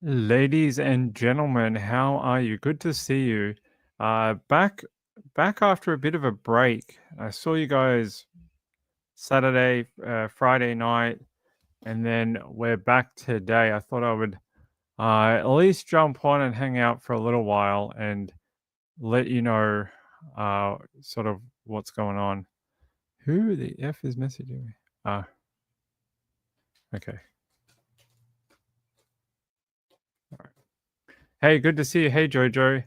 Ladies and gentlemen, how are you? Good to see you. Back after a bit of a break. I saw you guys Saturday, Friday night, and then we're back today. I thought I would at least jump on and hang out for a little while and let you know sort of what's going on. Who the F is messaging me? Okay. All right. Hey, good to see you. Hey, Jojo.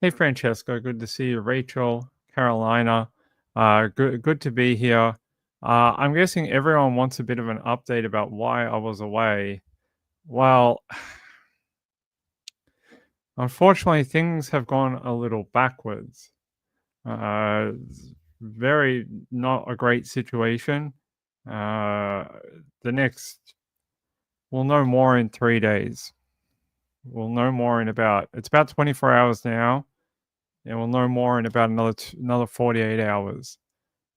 Hey, Francesco. Good to see you. Rachel, Carolina. Good to be here. I'm guessing everyone wants a bit of an update about why I was away. Well, unfortunately, things have gone a little backwards. Very not a great situation. The next, we'll know more in 3 days. We'll know more in it's about 24 hours now, and we'll know more in about another 48 hours.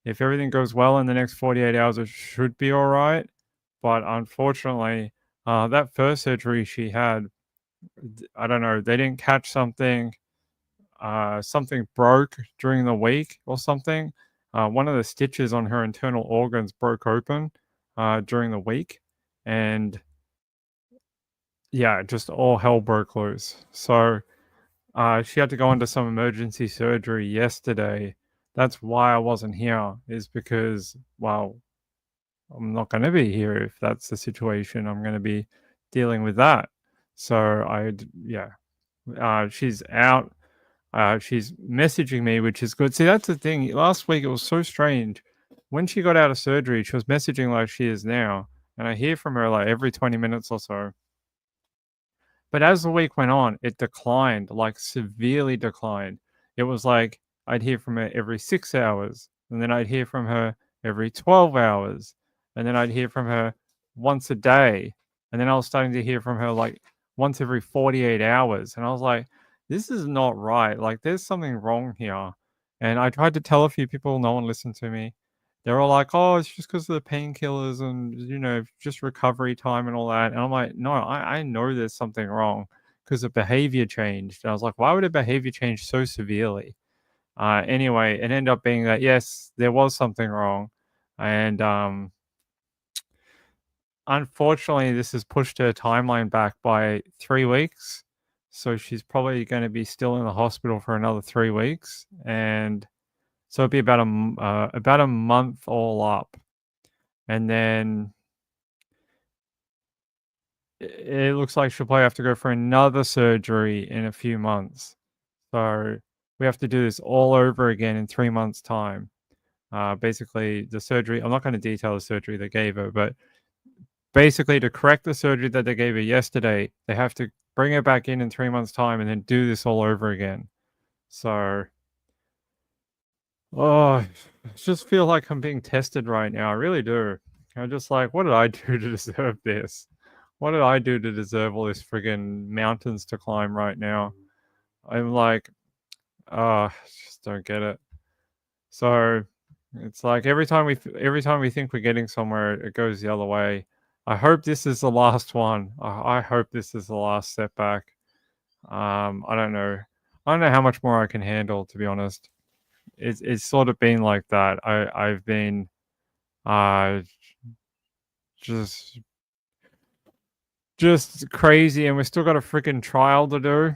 If everything goes well in the next 48 hours, it should be all right. But unfortunately, that first surgery she had, I don't know, they didn't catch something. Something broke during the week or something. One of the stitches on her internal organs broke open during the week. And yeah, just all hell broke loose. So she had to go into some emergency surgery yesterday. That's why I wasn't here, is because, well, I'm not going to be here if that's the situation. I'm going to be dealing with that. So she's out. She's messaging me, which is good. See, that's the thing. Last week it was so strange. When she got out of surgery, she was messaging like she is now, and I hear from her like every 20 minutes or so. But as the week went on, it declined, like severely declined. It was like I'd hear from her every 6 hours, and then I'd hear from her every 12 hours, and then I'd hear from her once a day. And then I was starting to hear from her like once every 48 hours. And I was like, this is not right. Like, there's something wrong here. And I tried to tell a few people, no one listened to me. They're all like, "Oh, it's just because of the painkillers and, just recovery time and all that." And I'm like, "No, I know there's something wrong because the behavior changed." And I was like, "Why would a behavior change so severely?" Anyway, it ended up being that, yes, there was something wrong. And unfortunately, this has pushed her timeline back by 3 weeks. So she's probably going to be still in the hospital for another 3 weeks. And so it'd be about a month all up. And then it looks like she'll probably have to go for another surgery in a few months. So we have to do this all over again in 3 months' time. Basically, the surgery, I'm not going to detail the surgery they gave her, but basically, to correct the surgery that they gave her yesterday, they have to bring her back in 3 months' time and then do this all over again. So, I just feel like I'm being tested right now. I really do. I'm just like, what did I do to deserve this? What did I do to deserve all this friggin' mountains to climb right now? I'm like, I just don't get it. So it's like every time we think we're getting somewhere, it goes the other way. I hope this is the last one. I hope this is the last setback. I don't know. I don't know how much more I can handle, to be honest. It's sort of been like that. I've been uh just crazy, and we still got a freaking trial to do.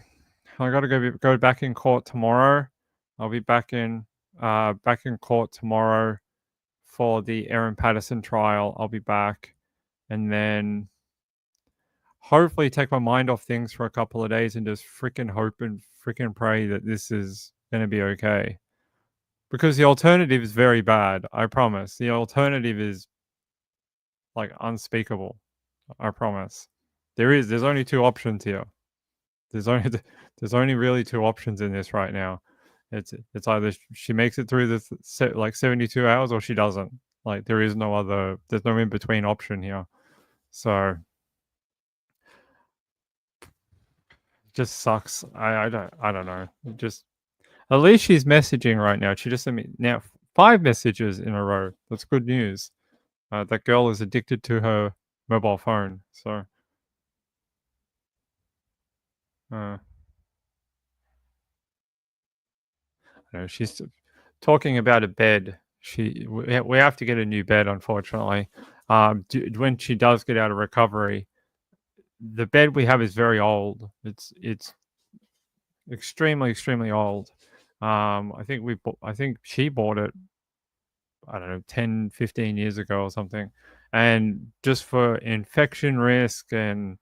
I got to go back in court tomorrow. I'll be back in court tomorrow for the Aaron Patterson trial. I'll be back, and then hopefully take my mind off things for a couple of days and just freaking hope and freaking pray that this is going to be okay. Because the alternative is very bad. I promise. The alternative is like unspeakable. I promise. There's only two options here. There's only there's only really two options in this right now. It's either she makes it through the like 72 hours or she doesn't. Like there is no other. There's no in between option here. So just sucks. I don't know. Just at least she's messaging right now. She just sent me now 5 messages in a row. That's good news. That girl is addicted to her mobile phone. So Uh, no, she's talking about a bed. We have to get a new bed, unfortunately. When she does get out of recovery, the bed we have is very old. It's extremely, extremely old. I think she bought it, I don't know, 10, 15 years ago or something. And just for infection risk and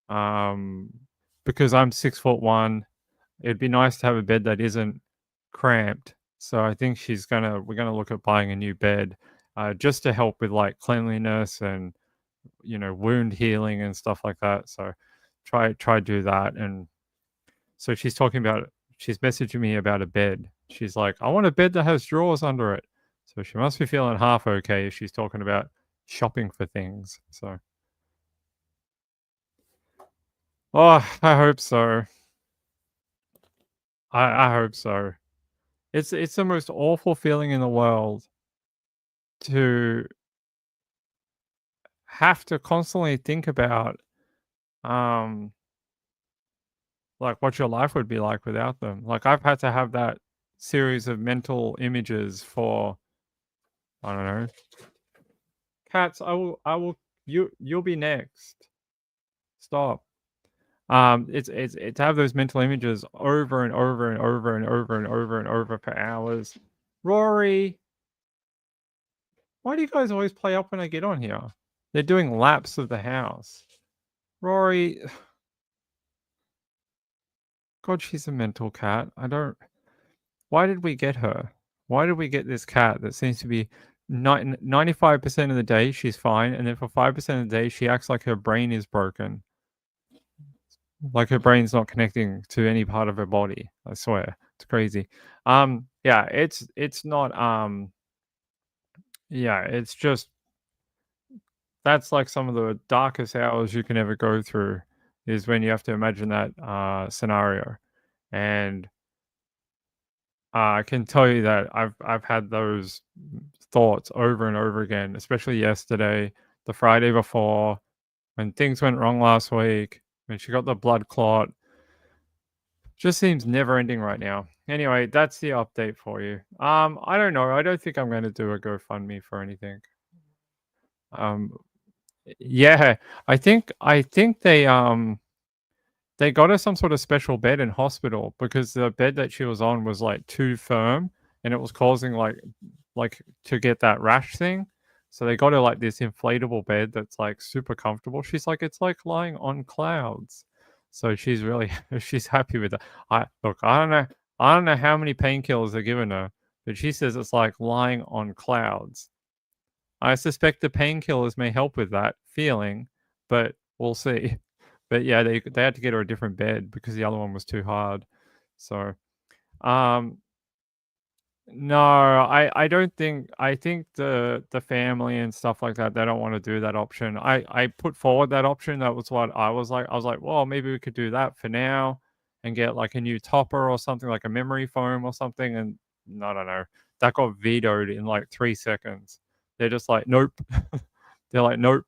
um, because I'm 6'1", it'd be nice to have a bed that isn't cramped. So I think we're gonna look at buying a new bed, just to help with like cleanliness and wound healing and stuff like that. So try do that. And so she's messaging me about a bed. She's like, I want a bed that has drawers under it. So she must be feeling half okay if she's talking about shopping for things. So, oh, I hope so. I hope so. It's the most awful feeling in the world to have to constantly think about, um, like, what your life would be like without them. Like, I've had to have that series of mental images for, I don't know. Cats, you'll be next. Stop. It's to have those mental images over and over and over and over and over and over for hours. Rory, why do you guys always play up when I get on here? They're doing laps of the house. Rory, God, she's a mental cat. Why did we get her? Why did we get this cat that seems to be 95% of the day she's fine, and then for 5% of the day she acts like her brain is broken, like her brain's not connecting to any part of her body. I swear, it's crazy. Yeah, it's not. Yeah, it's just that's like some of the darkest hours you can ever go through is when you have to imagine that scenario, and I can tell you that I've had those thoughts over and over again, especially yesterday, the Friday before, when things went wrong last week, when she got the blood clot. Just seems never ending right now. Anyway, that's the update for you. I don't know. I don't think I'm going to do a GoFundMe for anything. Um, yeah, I think they got her some sort of special bed in hospital because the bed that she was on was like too firm and it was causing like to get that rash thing. So they got her like this inflatable bed that's like super comfortable. She's like, it's like lying on clouds. So she's really she's happy with it. I don't know how many painkillers they're giving her, but she says it's like lying on clouds. I suspect the painkillers may help with that feeling, but we'll see. But yeah, they had to get her a different bed because the other one was too hard. So, um, no, I don't think I think the family and stuff like that, they don't wanna do that option. I put forward that option, that was what I was like. I was like, "Well, maybe we could do that for now and get, like, a new topper or something, like a memory foam or something," and no, no, no. That got vetoed in, like, 3 seconds. They're just like, "Nope." They're like, "Nope."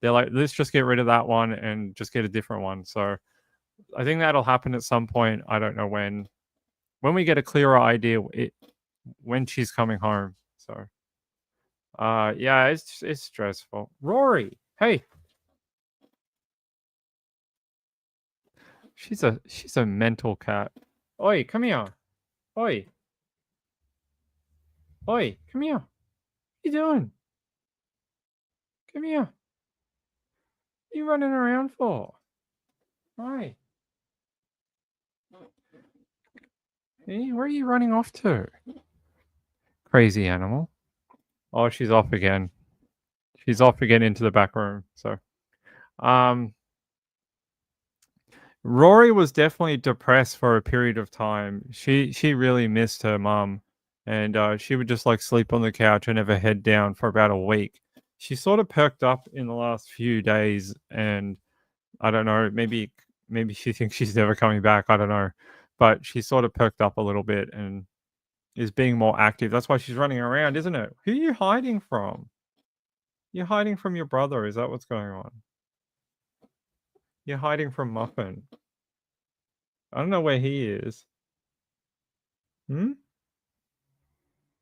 They're like, "Let's just get rid of that one and just get a different one." So, I think that'll happen at some point, I don't know when. When we get a clearer idea, when she's coming home. So, yeah, it's stressful. Rory, hey, she's a mental cat. Oi, come here. Oi, oi, come here. What you doing? Come here. What you running around for? Oi, hey, where are you running off to? Crazy animal. Oh, she's off again. She's off again into the back room. So, um, Rory was definitely depressed for a period of time. She really missed her mum, and she would just like sleep on the couch and have her head down for about a week. She sort of perked up in the last few days, and I don't know, maybe she thinks she's never coming back. I don't know, but she sort of perked up a little bit and is being more active. That's why she's running around, isn't it? Who are you hiding from? You're hiding from your brother. Is that what's going on? You're hiding from Muffin. I don't know where he is. Hmm?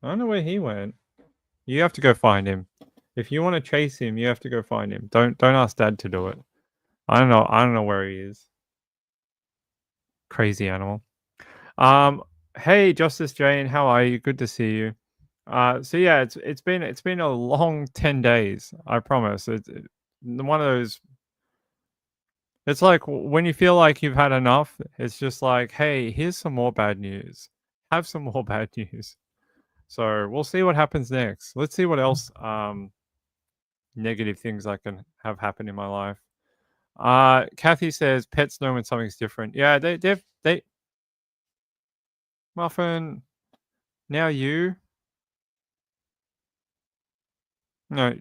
I don't know where he went. You have to go find him. If you want to chase him, you have to go find him. Don't ask Dad to do it. I don't know where he is. Crazy animal. Um, hey, Justice Jane, how are you? Good to see you. So yeah, it's been a long 10 days. I promise. One of those. It's like when you feel like you've had enough. It's just like, hey, here's some more bad news. Have some more bad news. So we'll see what happens next. Let's see what else negative things I can have happen in my life. Kathy says pets know when something's different. Yeah, they Muffin. Now you no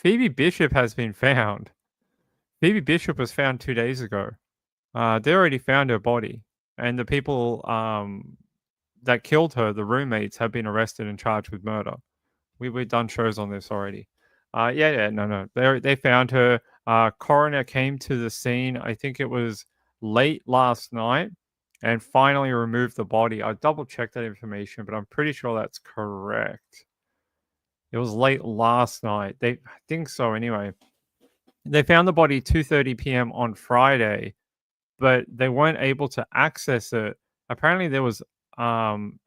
Phoebe Bishop has been found. Phoebe Bishop was found 2 days ago. They already found her body, and the people that killed her, the roommates, have been arrested and charged with murder. We've done shows on this already. Yeah, no. They found her. Coroner came to the scene. I think it was late last night, and finally removed the body. I double checked that information, but I'm pretty sure that's correct. It was late last night. I think so. Anyway, they found the body 2:30 p.m. on Friday, but they weren't able to access it. Apparently, there was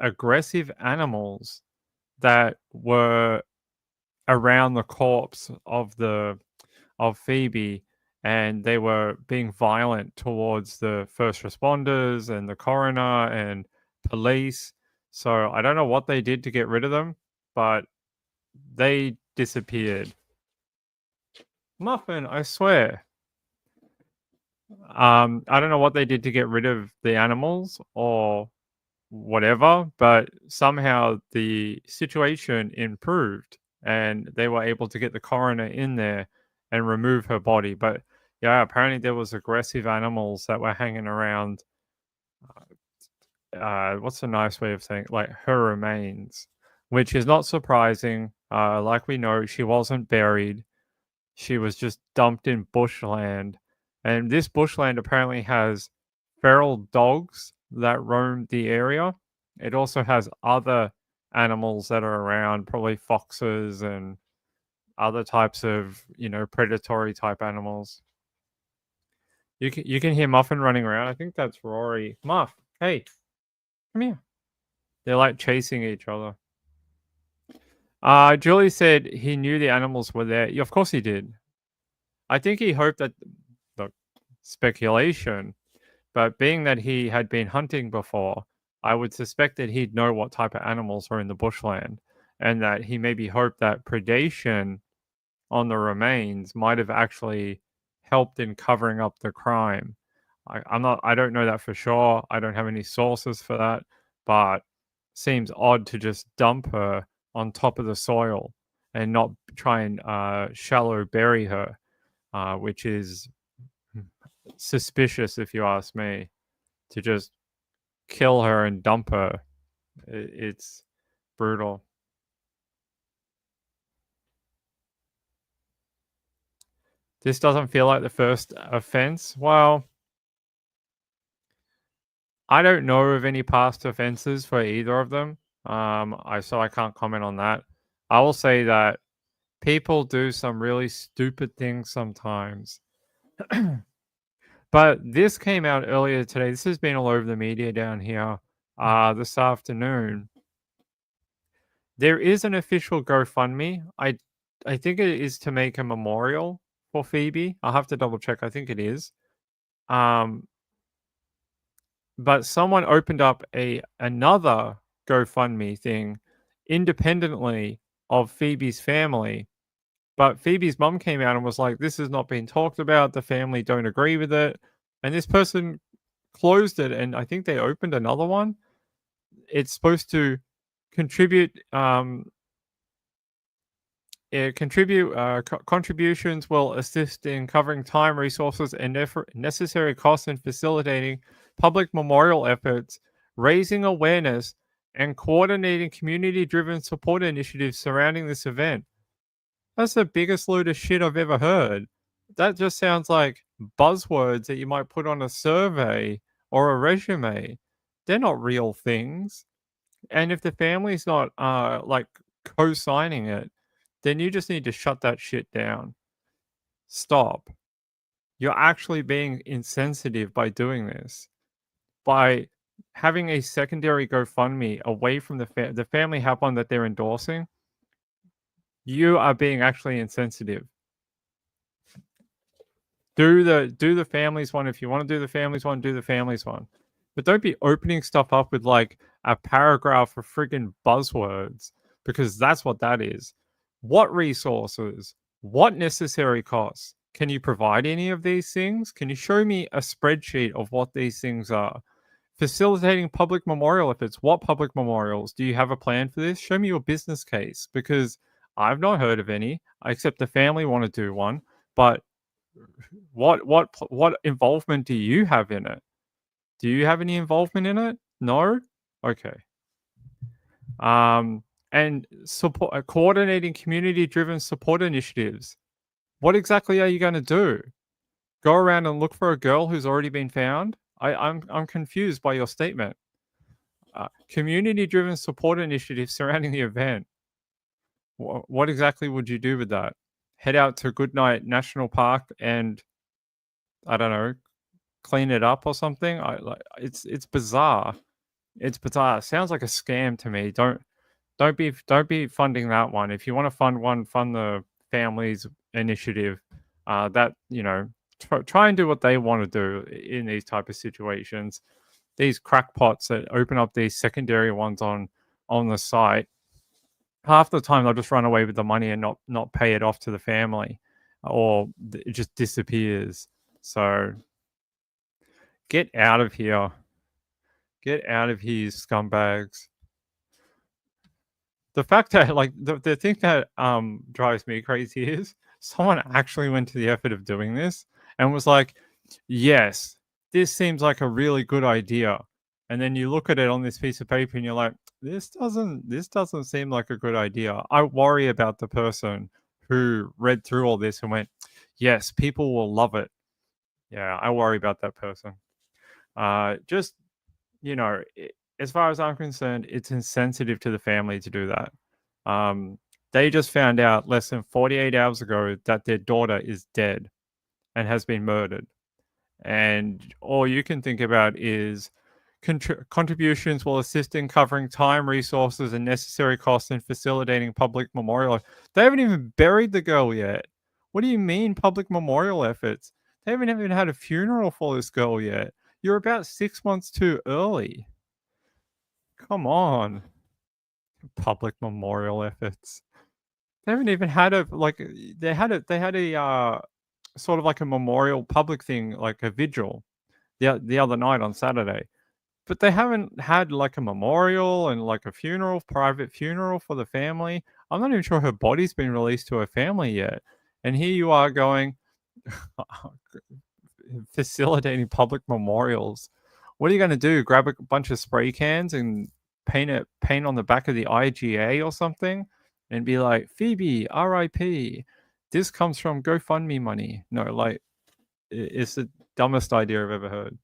aggressive animals that were around the corpse of Phoebe, and they were being violent towards the first responders and the coroner and police. So I don't know what they did to get rid of them, but they disappeared. Muffin, I swear. I don't know what they did to get rid of the animals or whatever, but somehow the situation improved and they were able to get the coroner in there and remove her body. But yeah, apparently there was aggressive animals that were hanging around. What's a nice way of saying it? Like her remains, which is not surprising. Like we know, she wasn't buried. She was just dumped in bushland. And this bushland apparently has feral dogs that roam the area. It also has other animals that are around, probably foxes and other types of, predatory type animals. You can hear Muffin running around. I think that's Rory. Muff, hey, come here. They're like chasing each other. Julie said he knew the animals were there. Yeah, of course he did. I think he hoped that, look, speculation, but being that he had been hunting before, I would suspect that he'd know what type of animals are in the bushland, and that he maybe hoped that predation on the remains might have actually helped in covering up the crime. I don't know that for sure. I don't have any sources for that, but seems odd to just dump her on top of the soil and not try and shallow bury her, which is suspicious if you ask me. To just kill her and dump her, it's brutal. This doesn't feel like the first offense. Well, I don't know of any past offenses for either of them. I can't comment on that. I will say that people do some really stupid things sometimes. But this came out earlier today. This has been all over the media down here this afternoon. There is an official GoFundMe. I think it is to make a memorial for Phoebe. I'll have to double check. I think it is. But someone opened up another GoFundMe thing independently of Phoebe's family. But Phoebe's mum came out and was like, "This has not been talked about. The family don't agree with it." And this person closed it, and I think they opened another one. It's supposed to contribute contributions will assist in covering time, resources, and necessary costs in facilitating public memorial efforts, raising awareness, and coordinating community-driven support initiatives surrounding this event. That's the biggest load of shit I've ever heard. That just sounds like buzzwords that you might put on a survey or a resume. They're not real things. And if the family's not like co-signing it, then you just need to shut that shit down. Stop. You're actually being insensitive by doing this. By having a secondary GoFundMe away from the family help one that they're endorsing, you are being actually insensitive. Do the families one. If you want to do the families one, do the families one. But don't be opening stuff up with like a paragraph of friggin' buzzwords, because that's what that is. What resources? What necessary costs? Can you provide any of these things? Can you show me a spreadsheet of what these things are? Facilitating public memorial efforts. What public memorials? Do you have a plan for this? Show me your business case, because I've not heard of any, except the family want to do one. But what involvement do you have in it? Do you have any involvement in it? No? Okay. And support coordinating community-driven support initiatives. What exactly are you going to do? Go around and look for a girl who's already been found? I'm confused by your statement. Community-driven support initiatives surrounding the event. What exactly would you do with that? Head out to Goodnight National Park and, I don't know, clean it up or something? It's bizarre. It's bizarre. It sounds like a scam to me. Don't be funding that one. If you want to fund one, fund the families initiative. That, try and do what they want to do in these type of situations. These crackpots that open up these secondary ones on the site, half the time they'll just run away with the money and not pay it off to the family, or it just disappears. So get out of here. Get out of here, scumbags. The fact that, like, the thing that drives me crazy is someone actually went to the effort of doing this and was like, yes, this seems like a really good idea. And then you look at it on this piece of paper and you're like, this doesn't seem like a good idea. I worry about the person who read through all this and went, yes, people will love it. Yeah, I worry about that person. Just, as far as I'm concerned, it's insensitive to the family to do that. They just found out less than 48 hours ago that their daughter is dead and has been murdered. And all you can think about is contributions will assist in covering time, resources, and necessary costs in facilitating public memorial. They haven't even buried the girl yet. What do you mean public memorial efforts? They haven't even had a funeral for this girl yet. You're about 6 months too early. Come on. Public memorial efforts. They haven't even had they had a sort of like a memorial public thing, like a vigil the other night on Saturday. But they haven't had like a memorial and like a funeral, private funeral for the family. I'm not even sure her body's been released to her family yet. And here you are going facilitating public memorials. What are you going to do? Grab a bunch of spray cans and paint on the back of the IGA or something and be like, Phoebe, RIP. This comes from GoFundMe money. No, like, it's the dumbest idea I've ever heard.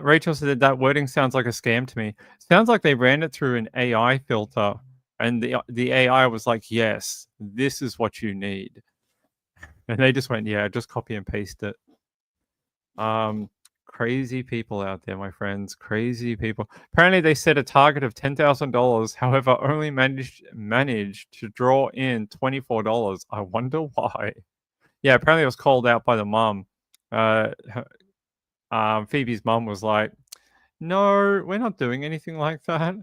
Rachel said that wording sounds like a scam to me. Sounds like they ran it through an AI filter, and the AI was like, "Yes, this is what you need," and they just went, "Yeah, just copy and paste it." Crazy people out there, my friends. Crazy people. Apparently, they set a target of $10,000. However, only managed to draw in $24. I wonder why. Yeah, apparently it was called out by the mum. Phoebe's mum was like, no, we're not doing anything like that.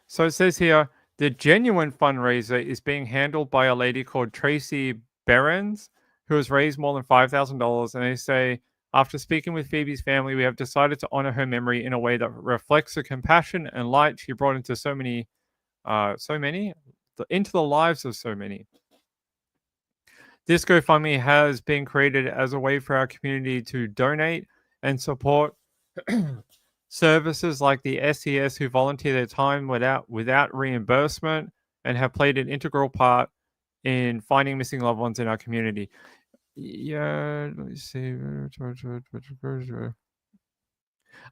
So it says here, the genuine fundraiser is being handled by a lady called Tracy Behrens, who has raised more than $5,000. And they say, after speaking with Phoebe's family, we have decided to honor her memory in a way that reflects the compassion and light she brought into into the lives of so many. This GoFundMe has been created as a way for our community to donate and support services like the SES, who volunteer their time without reimbursement and have played an integral part in finding missing loved ones in our community. Yeah, let me see.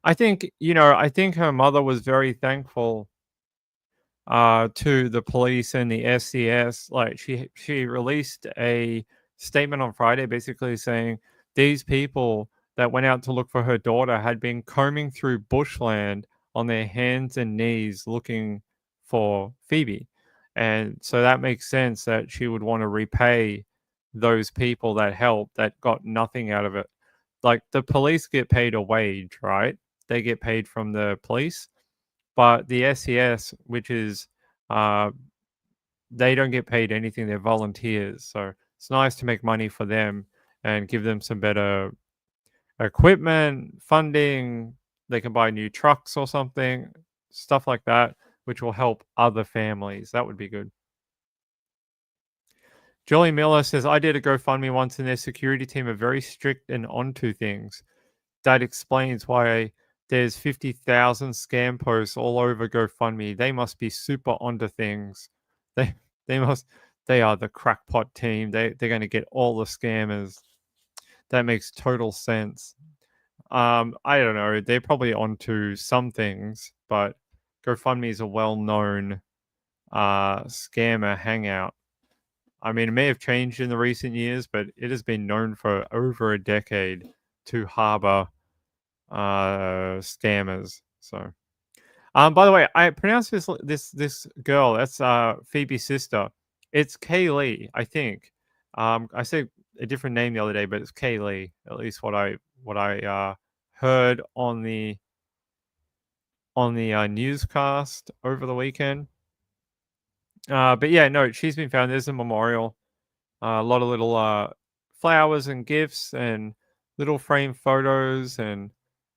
I think, I think her mother was very thankful to the police and the SCS. Like she released a statement on Friday, basically saying these people that went out to look for her daughter had been combing through bushland on their hands and knees looking for Phoebe, and so that makes sense that she would want to repay those people that helped that got nothing out of it. Like the police get paid a wage, right? They get paid from the police, but the SES, which is uh, they don't get paid anything. They're volunteers, so it's nice to make money for them and give them some better equipment, funding. They can buy new trucks or something, stuff like that, which will help other families. That would be good. Julie Miller says, I did a GoFundMe once and their security team are very strict and onto things. That explains why there's 50,000 scam posts all over GoFundMe. They must be super onto things. They they must they are the crackpot team. They're going to get all the scammers. That makes total sense. I don't know. They're probably onto some things, but GoFundMe is a well-known scammer hangout. I mean, it may have changed in the recent years, but it has been known for over a decade to harbor scammers. So, by the way, I pronounced this girl. That's Phoebe's sister. It's Kaylee, I think. I said a different name the other day, but it's Kaylee. At least what I heard on the newscast over the weekend. But yeah, no, she's been found. There's a memorial. A lot of little flowers and gifts and little frame photos and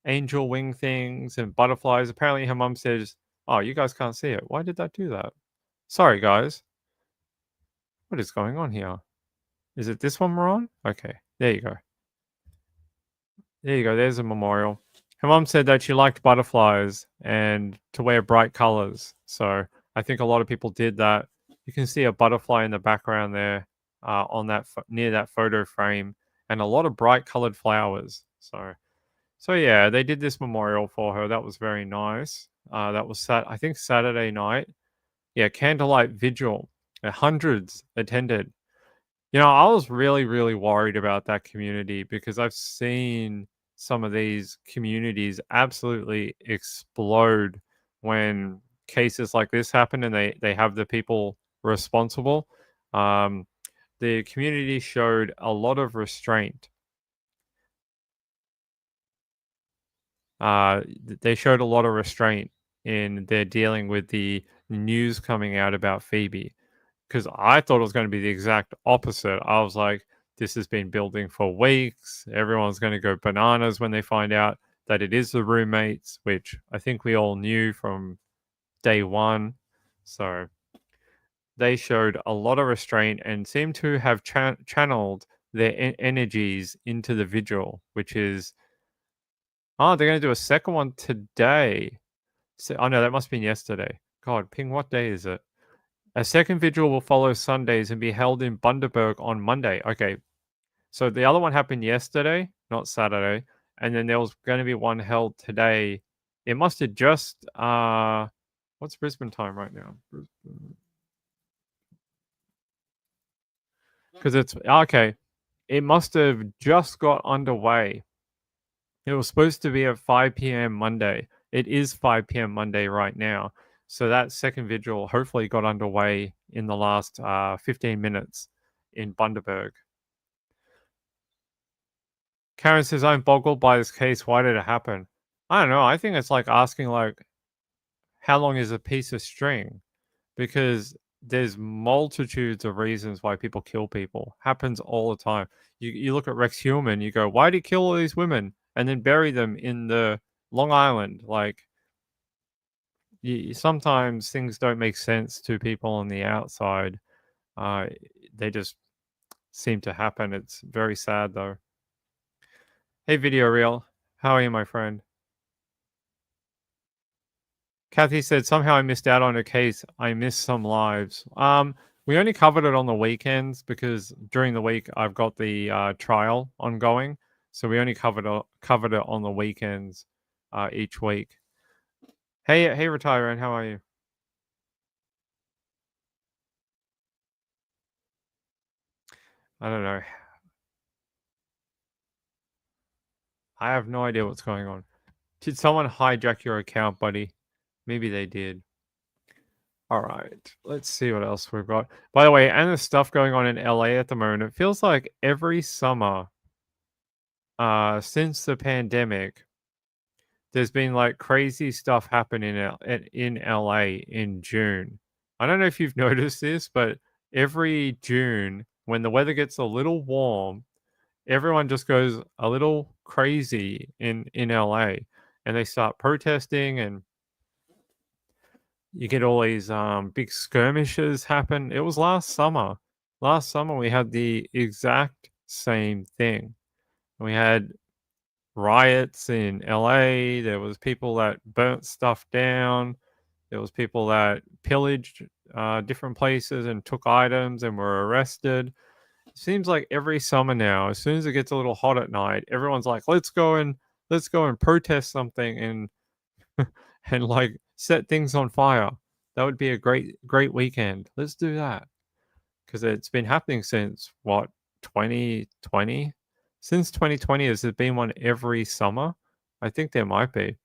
angel wing things and butterflies. Apparently, her mum says, "Oh, you guys can't see it. Why did that do that? Sorry, guys. What is going on here? Is it this one we're on? Okay, there you go. There you go. There's a memorial." Her mum said that she liked butterflies and to wear bright colors. So I think a lot of people did that. You can see a butterfly in the background there on that near that photo frame, and a lot of bright colored flowers. So yeah, they did this memorial for her. That was very nice. That was I think Saturday night. Yeah, candlelight vigil. Hundreds attended. I was really, really worried about that community because I've seen some of these communities absolutely explode when cases like this happen and they have the people responsible. Um, the community showed a lot of restraint. They showed a lot of restraint in their dealing with the news coming out about Phoebe. Because I thought it was going to be the exact opposite. I was like, this has been building for weeks. Everyone's going to go bananas when they find out that it is the roommates, which I think we all knew from day one. So they showed a lot of restraint and seemed to have channeled their energies into the vigil, which is, they're going to do a second one today. So, oh no, that must have been yesterday. God, Ping, what day is it? A second vigil will follow Sundays and be held in Bundaberg on Monday. Okay, so the other one happened yesterday, not Saturday, and then there was going to be one held today. It must have just what's Brisbane time right now? Because it's okay. It must have just got underway. It was supposed to be at 5 p.m. Monday. It is 5 p.m. Monday right now. So that second vigil hopefully got underway in the last 15 minutes in Bundaberg. Karen says, I'm boggled by this case. Why did it happen? I don't know. I think it's like asking, like, how long is a piece of string? Because there's multitudes of reasons why people kill people. Happens all the time. You look at Rex Heumann, you go, why did he kill all these women and then bury them in the Long Island? Like, sometimes things don't make sense to people on the outside. Uh, they just seem to happen. It's very sad, though. Hey, Video Reel. How are you, my friend? Kathy said, somehow I missed out on a case. I missed some lives. We only covered it on the weekends because during the week I've got the trial ongoing, so we only covered it on the weekends each week. Hey, Retirant, how are you? I don't know. I have no idea what's going on. Did someone hijack your account, buddy? Maybe they did. All right, let's see what else we've got. By the way, and the stuff going on in LA at the moment, it feels like every summer since the pandemic, there's been like crazy stuff happening in LA in June. I don't know if you've noticed this, but every June, when the weather gets a little warm, everyone just goes a little crazy in LA, and they start protesting, and you get all these big skirmishes happen. It was last summer. Last summer we had the exact same thing. We had riots in LA. There was people that burnt stuff down. There was people that pillaged different places and took items and were arrested. It seems like every summer now, as soon as it gets a little hot at night, everyone's like, let's go and protest something and and like set things on fire. That would be a great weekend. Let's do that because it's been happening since what 2020. Since 2020, has there been one every summer? I think there might be.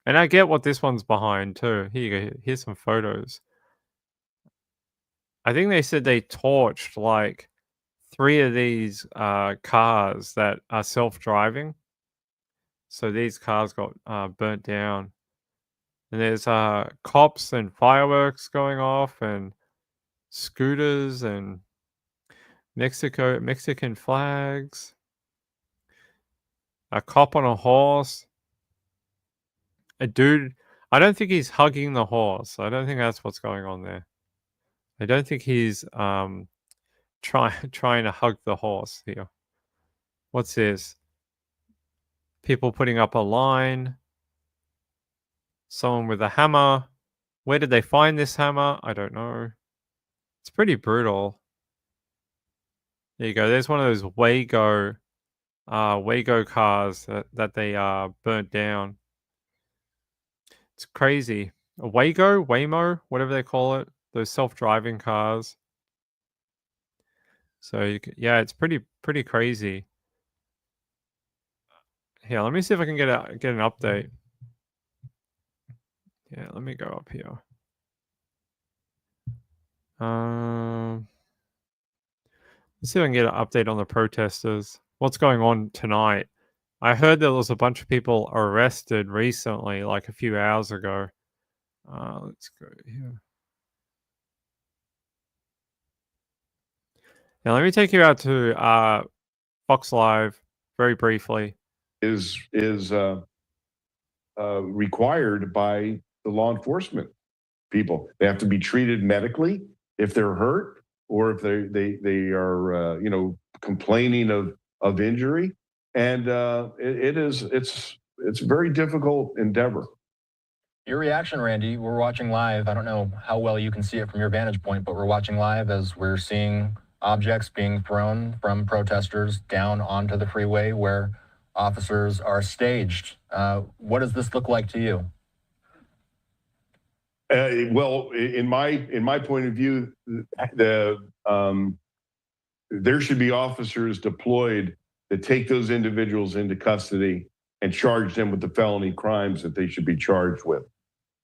And I get what this one's behind too. Here you go. Here's some photos. I think they said they torched like 3 of these cars that are self-driving. So these cars got burnt down. And there's cops and fireworks going off and scooters and Mexican flags. A cop on a horse. A dude. I don't think he's hugging the horse. I don't think that's what's going on there. I don't think he's trying to hug the horse here. What's this? People putting up a line. Someone with a hammer. Where did they find this hammer? I don't know. It's pretty brutal. There you go. There's one of those Wago cars that they burnt down. It's crazy. A Waymo, whatever they call it. Those self-driving cars. So yeah, it's pretty crazy. Here, let me see if I can get an update. Yeah, let me go up here. Let's see if I can get an update on the protesters. What's going on tonight? I heard there was a bunch of people arrested recently, like a few hours ago. Let's go here. Now, let me take you out to Fox Live very briefly. Is required by the law enforcement people. They have to be treated medically if they're hurt or if they are complaining of injury, and it's a very difficult endeavor. Your reaction, Randy, we're watching live. I don't know how well you can see it from your vantage point, but we're watching live as we're seeing objects being thrown from protesters down onto the freeway where officers are staged. What does this look like to you? Well, in my point of view, there should be officers deployed that take those individuals into custody and charge them with the felony crimes that they should be charged with.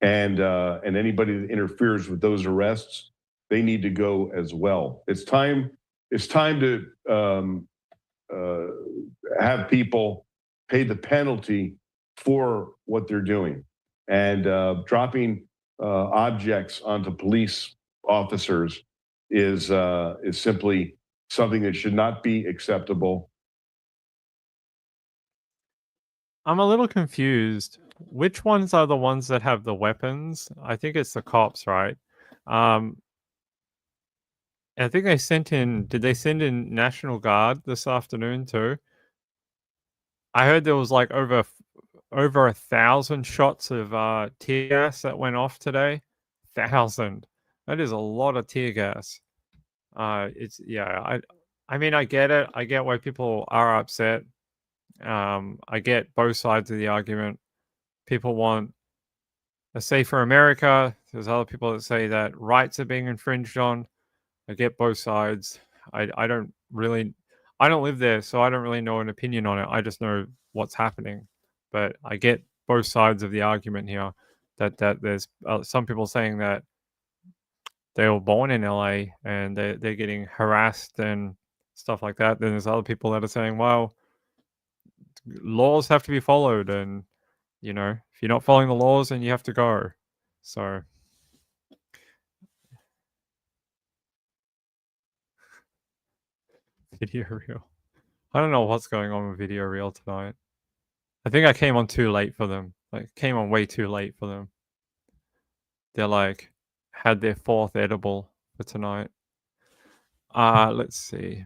And anybody that interferes with those arrests, they need to go as well. It's time to have people pay the penalty for what they're doing. And dropping objects onto police officers is simply something that should not be acceptable. I'm a little confused. Which ones are the ones that have the weapons? I think it's the cops, right? I think they sent in. Did they send in National Guard this afternoon too? I heard there was like over 1,000 shots of tear gas that went off today. 1,000. That is a lot of tear gas. It's I mean, I get it. I get why people are upset. I get both sides of the argument. People want a safer America. There's other people that say that rights are being infringed on. I get both sides. I don't really, I don't live there, so I don't really know an opinion on it. I just know what's happening. But I get both sides of the argument here. That there's some people saying that they were born in LA and they're getting harassed and stuff like that. Then there's other people that are saying, well, laws have to be followed, and if you're not following the laws, then you have to go. So video reel. I don't know what's going on with video reel tonight. I think I came on too late for them. Like, came on way too late for them. They're like had their fourth edible for tonight. Let's see.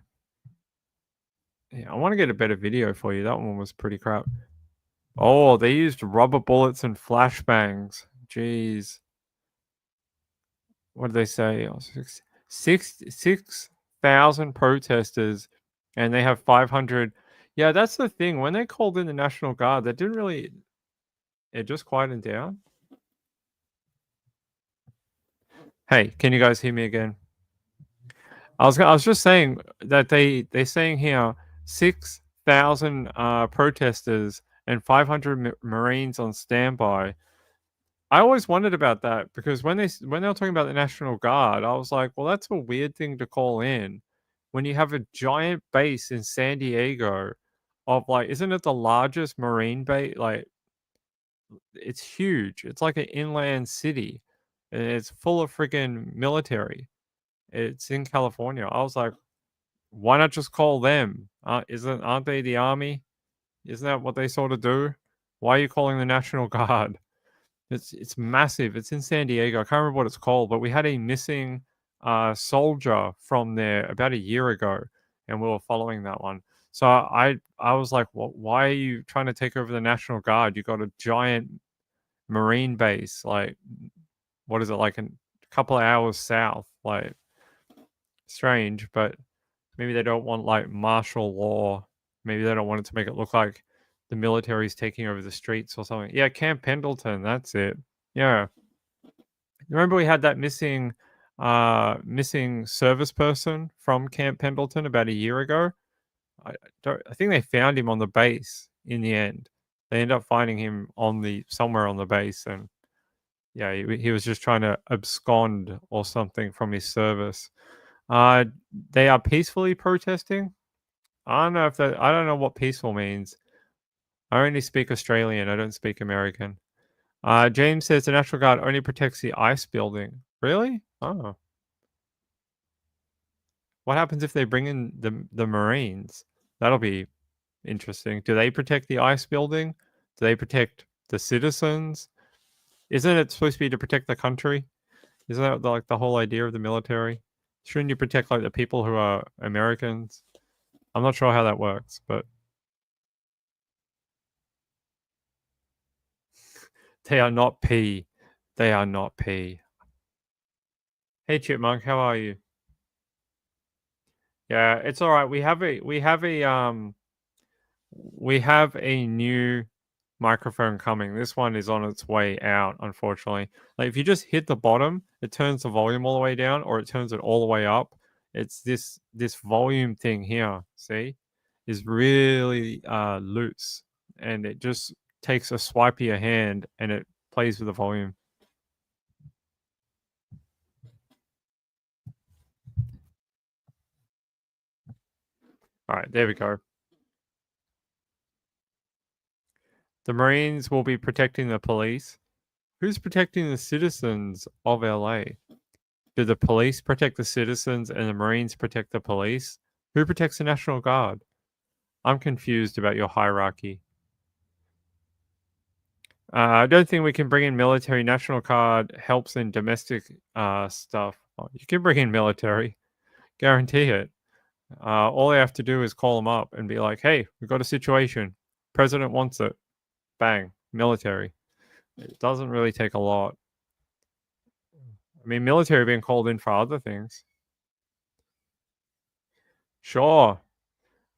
Yeah, I want to get a better video for you. That one was pretty crap. Oh, they used rubber bullets and flashbangs. Jeez. What did they say? Oh, 6,000 protesters, and they have 500. Yeah, that's the thing. When they called in the National Guard, that didn't really. It just quieted down. Hey, can you guys hear me again? I was just saying that they're saying here 6,000 protesters and 500 Marines on standby. I always wondered about that because when they were talking about the National Guard, I was like, well, that's a weird thing to call in when you have a giant base in San Diego of like, isn't it the largest Marine base? Like, it's huge. It's like an inland city, and it's full of freaking military. It's in California. I was like, why not just call them? Aren't they the army? Isn't that what they sort of do? Why are you calling the National Guard? It's massive. It's in San Diego. I can't remember what it's called, but we had a missing soldier from there about a year ago, and we were following that one. So I was like, why are you trying to take over the National Guard? You got a giant Marine base, like what is it, like a couple of hours south? Like, strange, but maybe they don't want like martial law. Maybe they don't want it to make it look like the military's taking over the streets or something. Yeah, Camp Pendleton, that's it. Yeah. Remember we had that missing service person from Camp Pendleton about a year ago? I think they found him on the base in the end. They ended up finding him somewhere on the base, and yeah, he was just trying to abscond or something from his service. They are peacefully protesting. I don't know what peaceful means. I only speak Australian. I don't speak American. James says the National Guard only protects the ice building. Really? Oh. What happens if they bring in the Marines? That'll be interesting. Do they protect the ice building? Do they protect the citizens? Isn't it supposed to be to protect the country? Isn't that like the whole idea of the military? Shouldn't you protect like the people who are Americans? I'm not sure how that works, but they are not P. They are not P. Hey Chipmunk, how are you? Yeah, it's all right. We have a new microphone coming. This one is on its way out, unfortunately. Like if you just hit the bottom, it turns the volume all the way down, or it turns it all the way up. It's this volume thing here, see, is really loose, and it just takes a swipe of your hand and it plays with the volume. All right, there we go. The Marines will be protecting the police. Who's protecting the citizens of LA? Do the police protect the citizens and the Marines protect the police? Who protects the National Guard? I'm confused about your hierarchy. I don't think we can bring in military. National Guard helps in domestic stuff. Oh, you can bring in military. Guarantee it. All they have to do is call them up and be like, hey, we've got a situation. President wants it. Bang. Military. It doesn't really take a lot. I mean, military being called in for other things. Sure.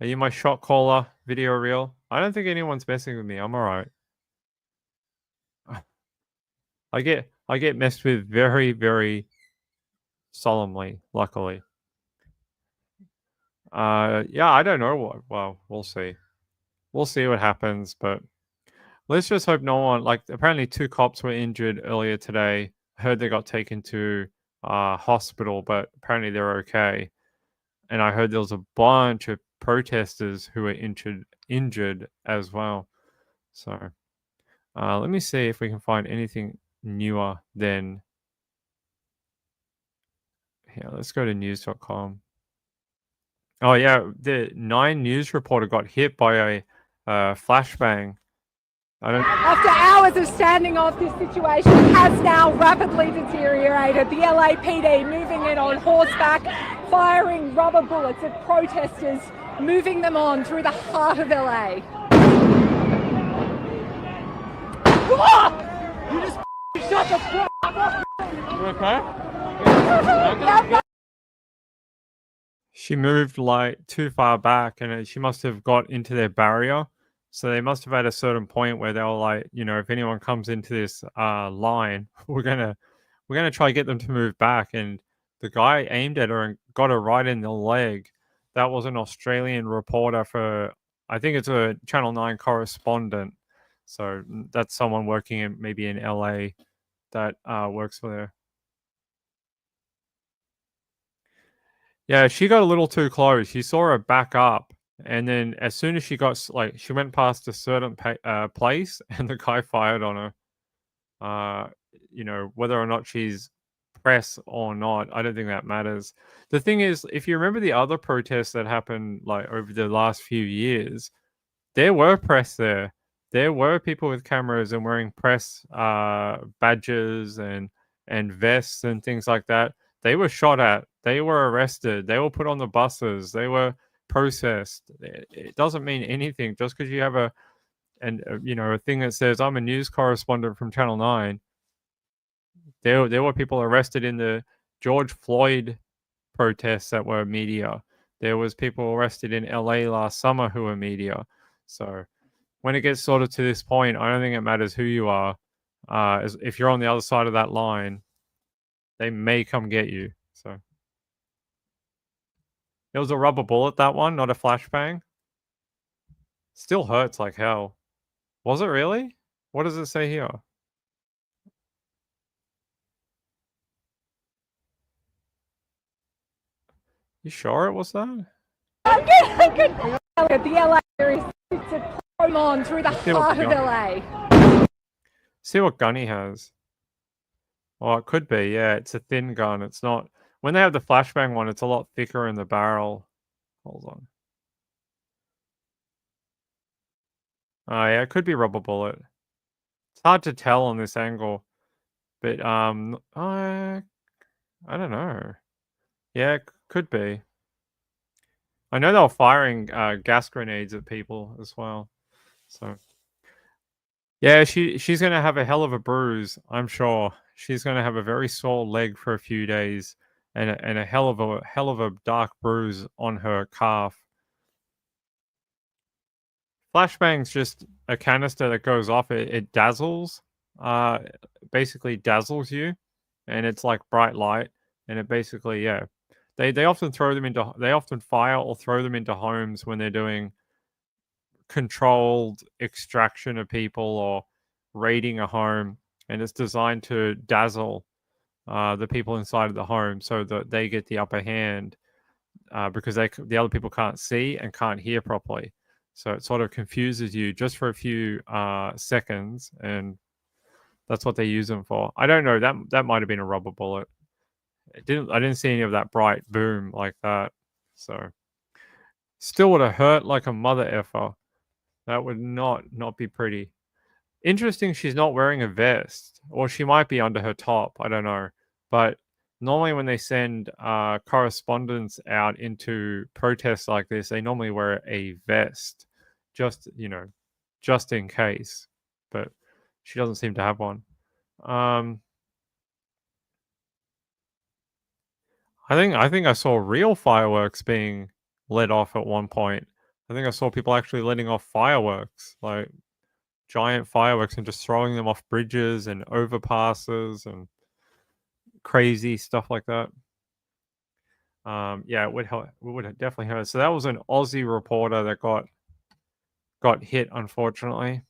Are you my shot caller video reel? I don't think anyone's messing with me. I'm all right. I get messed with very, very solemnly, luckily. Yeah, I don't know what. Well, we'll see. We'll see what happens, but let's just hope no one. Like, apparently, 2 cops were injured earlier today. I heard they got taken to hospital, but apparently they're okay. And I heard there was a bunch of protesters who were injured as well. So, let me see if we can find anything newer than. Yeah, let's go to news.com. Oh yeah, the 9 News reporter got hit by a flashbang. After hours of standing off, this situation has now rapidly deteriorated. The LAPD moving in on horseback, firing rubber bullets at protesters, moving them on through the heart of LA. You just shut the fuck up! You okay? She moved like too far back, and she must have got into their barrier. So they must have had a certain point where they were like, if anyone comes into this line, we're gonna try to get them to move back. And the guy aimed at her and got her right in the leg. That was an Australian reporter for, I think it's a Channel 9 correspondent. So that's someone working maybe in LA that works for there. Yeah, she got a little too close. She saw her back up, and then as soon as she got she went past a certain place, and the guy fired on her. Whether or not she's press or not, I don't think that matters. The thing is, if you remember the other protests that happened like over the last few years, there were press there. There were people with cameras and wearing press badges and vests and things like that. They were shot at. They were arrested. They were put on the buses. They were processed. It doesn't mean anything just because you have a thing that says I'm a news correspondent from Channel 9. There were people arrested in the George Floyd protests that were media. There was people arrested in LA last summer who were media. So when it gets sort of to this point, I don't think it matters who you are. If you're on the other side of that line, they may come get you. So it was a rubber bullet, that one, not a flashbang. Still hurts like hell. Was it really? What does it say here? You sure it was that? I'm good. The LA area to probe on through the heart of LA. See what gun he has. Oh, it could be. Yeah, it's a thin gun. It's not. When they have the flashbang one, it's a lot thicker in the barrel. Hold on. Oh, yeah, it could be rubber bullet. It's hard to tell on this angle, but I don't know. Yeah, it could be. I know they were firing gas grenades at people as well. So yeah, she's gonna have a hell of a bruise. I'm sure she's gonna have a very sore leg for a few days, and a hell of a dark bruise on her calf. Flashbang's just a canister that goes off. It dazzles, basically dazzles you, and it's like bright light, and it basically They often fire or throw them into homes when they're doing controlled extraction of people or raiding a home, and it's designed to dazzle the people inside of the home so that they get the upper hand because the other people can't see and can't hear properly. So it sort of confuses you just for a few seconds, and that's what they use them for. I don't know. That might have been a rubber bullet. I didn't see any of that bright boom like that. So still would have hurt like a mother effer. That would not be pretty. Interesting she's not wearing a vest. Or she might be under her top. I don't know. But normally when they send correspondents out into protests like this, they normally wear a vest. Just in case. But she doesn't seem to have one. I think I saw real fireworks being let off at one point. I think I saw people actually letting off fireworks, like giant fireworks, and just throwing them off bridges and overpasses and crazy stuff like that. Yeah, it would help. It would definitely hurt. So that was an Aussie reporter that got hit, unfortunately.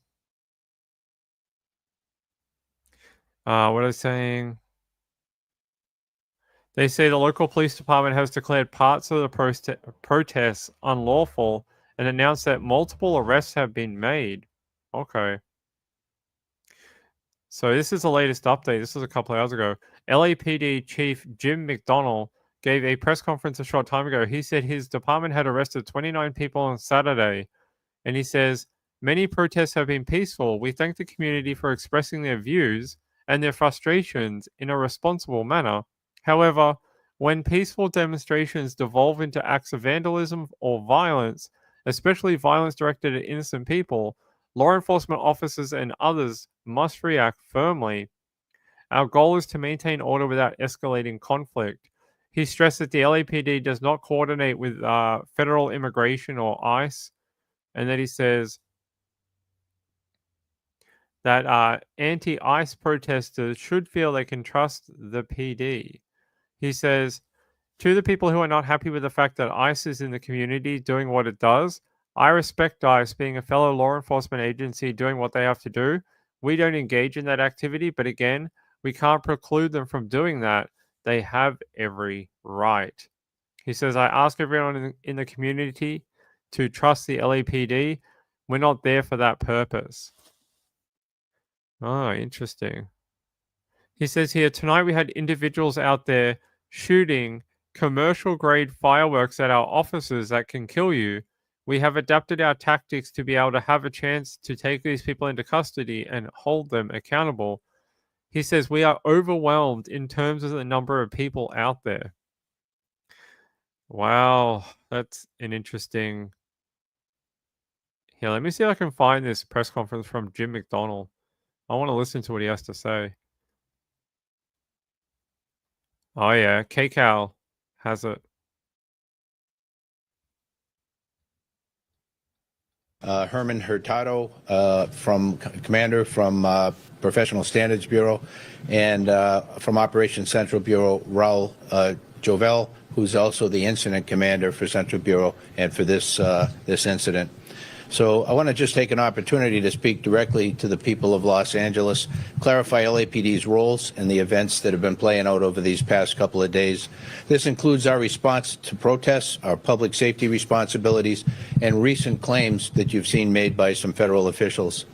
What are they saying? They say the local police department has declared parts of the protests unlawful and announced that multiple arrests have been made. Okay. So this is the latest update. This was a couple of hours ago. LAPD Chief Jim McDonnell gave a press conference a short time ago. He said his department had arrested 29 people on Saturday. And he says, many protests have been peaceful. We thank the community for expressing their views and their frustrations in a responsible manner. However, when peaceful demonstrations devolve into acts of vandalism or violence, especially violence directed at innocent people, law enforcement officers and others must react firmly. Our goal is to maintain order without escalating conflict. He stressed that the LAPD does not coordinate with federal immigration or ICE, and then he says that anti-ICE protesters should feel they can trust the PD. He says, to the people who are not happy with the fact that ICE is in the community doing what it does, I respect ICE being a fellow law enforcement agency doing what they have to do. We don't engage in that activity, but again, we can't preclude them from doing that. They have every right. He says, I ask everyone in the community to trust the LAPD. We're not there for that purpose. Oh, interesting. He says here, tonight we had individuals out there shooting commercial grade fireworks at our offices that can kill you. We have adapted our tactics to be able to have a chance to take these people into custody and hold them accountable. He says we are overwhelmed in terms of the number of people out there. Wow, that's an interesting. Here, let me see if I can find this press conference from Jim McDonnell. I want to listen to what he has to say. Oh yeah, KCAL has it. Herman Hurtado, commander from Professional Standards Bureau, and from Operations Central Bureau, Raul Jovel, who's also the incident commander for Central Bureau and for this incident. So I want to just take an opportunity to speak directly to the people of Los Angeles, clarify LAPD's roles and the events that have been playing out over these past couple of days. This includes our response to protests, our public safety responsibilities, and recent claims that you've seen made by some federal officials.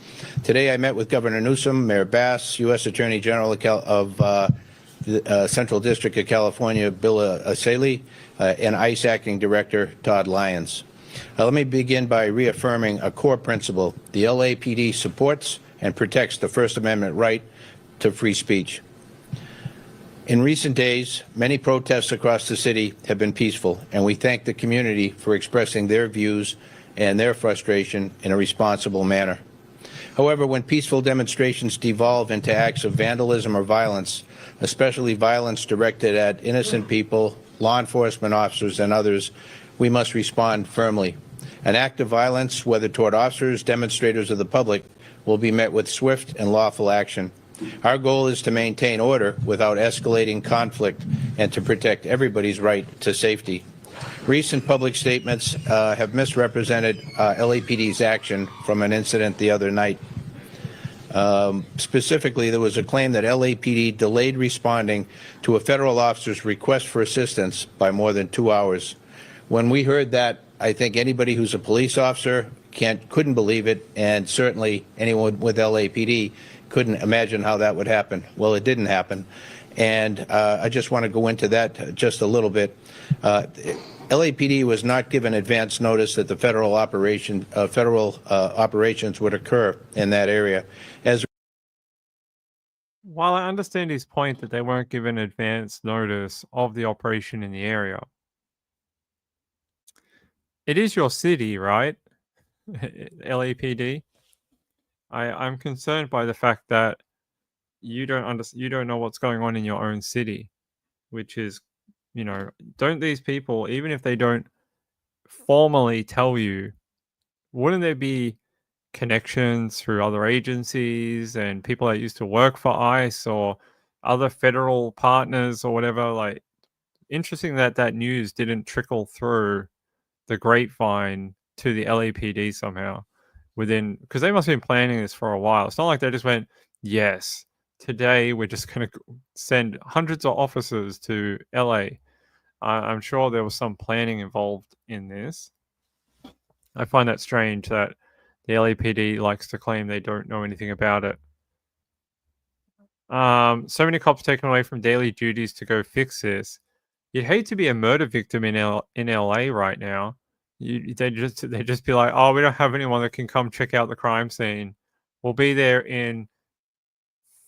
Today I met with Governor Newsom, Mayor Bass, U.S. Attorney General of the Central District of California, Bill Aselli, and ICE Acting Director Todd Lyons. Let me begin by reaffirming a core principle. The LAPD supports and protects the First Amendment right to free speech. In recent days, many protests across the city have been peaceful, and we thank the community for expressing their views and their frustration in a responsible manner. However, when peaceful demonstrations devolve into acts of vandalism or violence, especially violence directed at innocent people, law enforcement officers, and others, we must respond firmly. An act of violence, whether toward officers, demonstrators, or the public, will be met with swift and lawful action. Our goal is to maintain order without escalating conflict and to protect everybody's right to safety. Recent public statements have misrepresented LAPD's action from an incident the other night. Specifically, there was a claim that LAPD delayed responding to a federal officer's request for assistance by more than 2 hours. When we heard that, I think anybody who's a police officer couldn't believe it, and certainly anyone with LAPD couldn't imagine how that would happen. Well, it didn't happen, and I just want to go into that just a little bit. LAPD was not given advance notice that the federal operations would occur in that area. While I understand his point that they weren't given advance notice of the operation in the area, it is your city, right? LAPD. I'm concerned by the fact that you don't know what's going on in your own city, which is, don't these people, even if they don't formally tell you, wouldn't there be connections through other agencies and people that used to work for ICE or other federal partners or whatever? Like, interesting that that news didn't trickle through the grapevine to the LAPD somehow within, because they must have been planning this for a while. It's not like they just went, yes, today we're just going to send hundreds of officers to LA. I'm sure there was some planning involved in this. I find that strange that the LAPD likes to claim they don't know anything about it. So many cops taken away from daily duties to go fix this. You'd hate to be a murder victim in LA right now. They just be like, oh, we don't have anyone that can come check out the crime scene. We'll be there in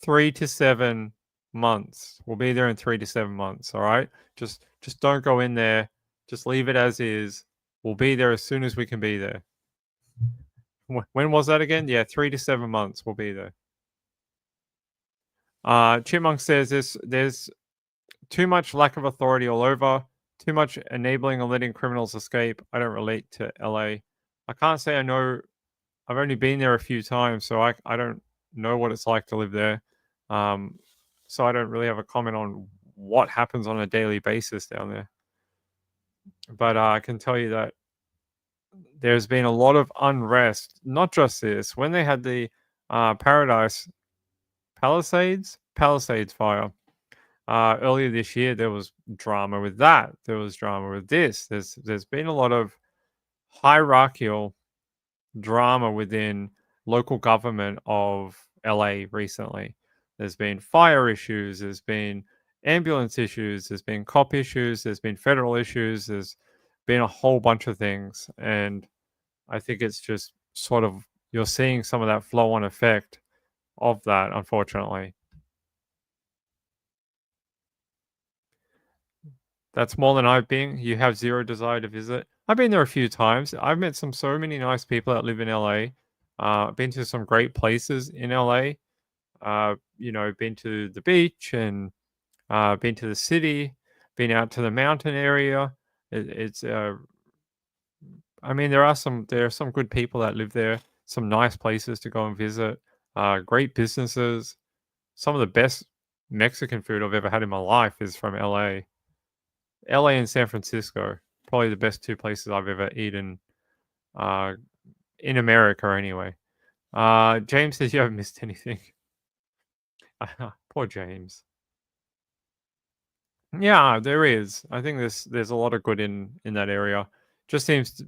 3 to 7 months. We'll be there in 3 to 7 months. All right, just don't go in there. Just leave it as is. We'll be there as soon as we can be there. When was that again? Yeah, 3 to 7 months. We'll be there. Chipmunk says there's too much lack of authority all over, too much enabling and letting criminals escape. I don't relate to LA. I can't say I know. I've only been there a few times, so I don't know what it's like to live there. So I don't really have a comment on what happens on a daily basis down there. But I can tell you that there's been a lot of unrest, not just this. When they had the Palisades fire earlier this year, there was drama with that. There was drama with this. There's been a lot of hierarchical drama within local government of LA recently. There's been fire issues, there's been ambulance issues, there's been cop issues, there's been federal issues, there's been a whole bunch of things. And I think it's just sort of, you're seeing some of that flow on effect of that, unfortunately. That's more than I've been. You have zero desire to visit. I've been there a few times. I've met so many nice people that live in LA. Been to some great places in LA. Been to the beach and been to the city, been out to the mountain area. I mean, there are some good people that live there. Some nice places to go and visit. Great businesses. Some of the best Mexican food I've ever had in my life is from LA. LA and San Francisco, probably the best two places I've ever eaten in America anyway. James says you haven't missed anything. Poor James. Yeah, there is. I think there's a lot of good in that area. Just seems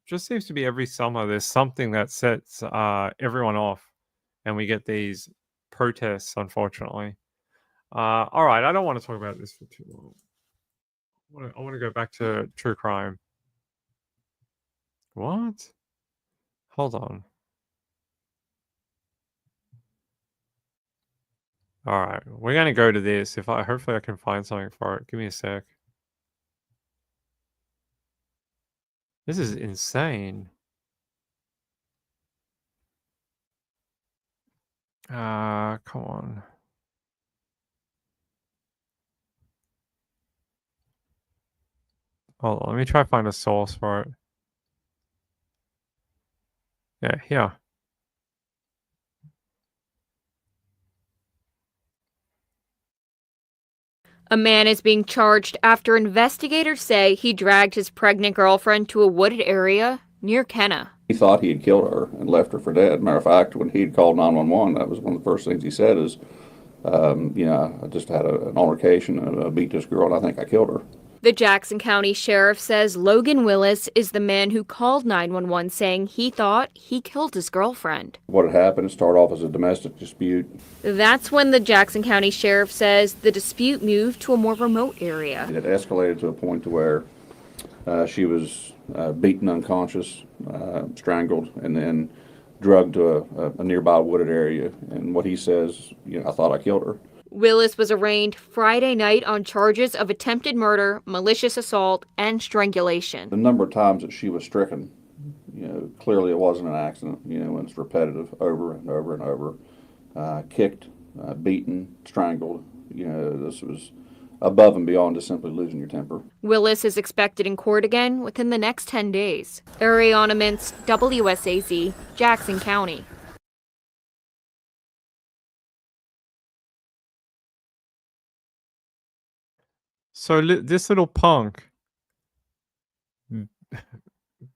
to be every summer there's something that sets everyone off, and we get these protests, unfortunately. All right, I don't want to talk about this for too long. I want to go back to true crime. What? Hold on. All right, we're gonna go to this. Hopefully I can find something for it. Give me a sec. This is insane. Come on. Hold on, let me try to find a source for it. Yeah, here. A man is being charged after investigators say he dragged his pregnant girlfriend to a wooded area near Kenna. He thought he had killed her and left her for dead. Matter of fact, when he called 911, that was one of the first things he said is, I just had an altercation and I beat this girl and I think I killed her. The Jackson County Sheriff says Logan Willis is the man who called 911 saying he thought he killed his girlfriend. What had happened started off as a domestic dispute. That's when the Jackson County Sheriff says the dispute moved to a more remote area. It escalated to a point to where she was beaten unconscious, strangled, and then drugged to a nearby wooded area. And what he says, I thought I killed her. Willis was arraigned Friday night on charges of attempted murder, malicious assault, and strangulation. The number of times that she was stricken, clearly it wasn't an accident, and it's repetitive over and over and over. Kicked, beaten, strangled. This was above and beyond just simply losing your temper. Willis is expected in court again within the next 10 days. Ariana Mintz, WSAZ, Jackson County. So this little punk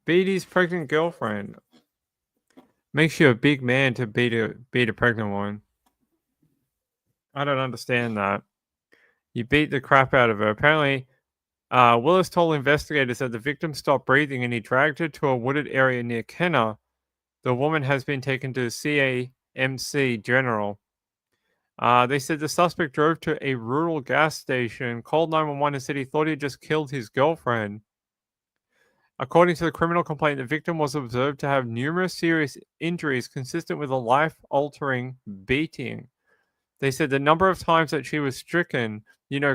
beat his pregnant girlfriend. Makes you a big man to beat a pregnant woman. I don't understand that. You beat the crap out of her. Apparently, Willis told investigators that the victim stopped breathing and he dragged her to a wooded area near Kenner. The woman has been taken to CAMC General. They said the suspect drove to a rural gas station, called 911 and said he thought he just killed his girlfriend. According to the criminal complaint, the victim was observed to have numerous serious injuries consistent with a life-altering beating. They said the number of times that she was stricken,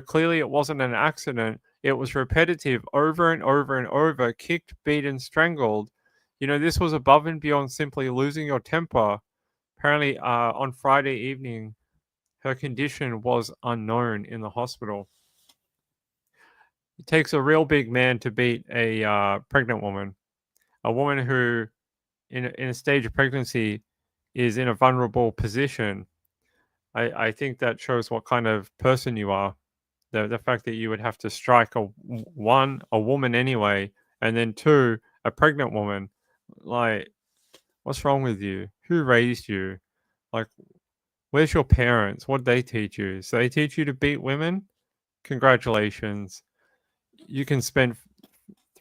clearly it wasn't an accident. It was repetitive, over and over and over, kicked, beaten, strangled. This was above and beyond simply losing your temper. Apparently, on Friday evening, her condition was unknown in the hospital. It takes a real big man to beat a pregnant woman. A woman who, in a stage of pregnancy, is in a vulnerable position. I think that shows what kind of person you are. The fact that you would have to strike a woman anyway, and then two, a pregnant woman. Like, what's wrong with you? Who raised you? Like, where's your parents? What did they teach you? So they teach you to beat women? Congratulations. You can spend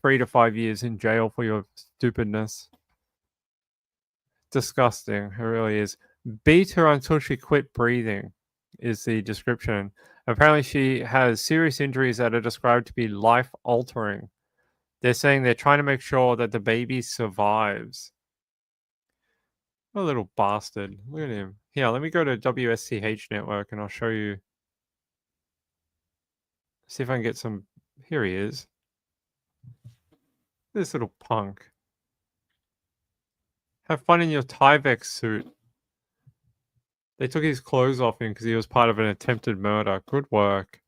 3 to 5 years in jail for your stupidness. Disgusting. It really is. Beat her until she quit breathing is the description. Apparently she has serious injuries that are described to be life-altering. They're saying they're trying to make sure that the baby survives. What a little bastard. Look at him. Here, let me go to WSCH network and I'll show you. See if I can get some. Here he is. This little punk. Have fun in your Tyvek suit. They took his clothes off him because he was part of an attempted murder. Good work.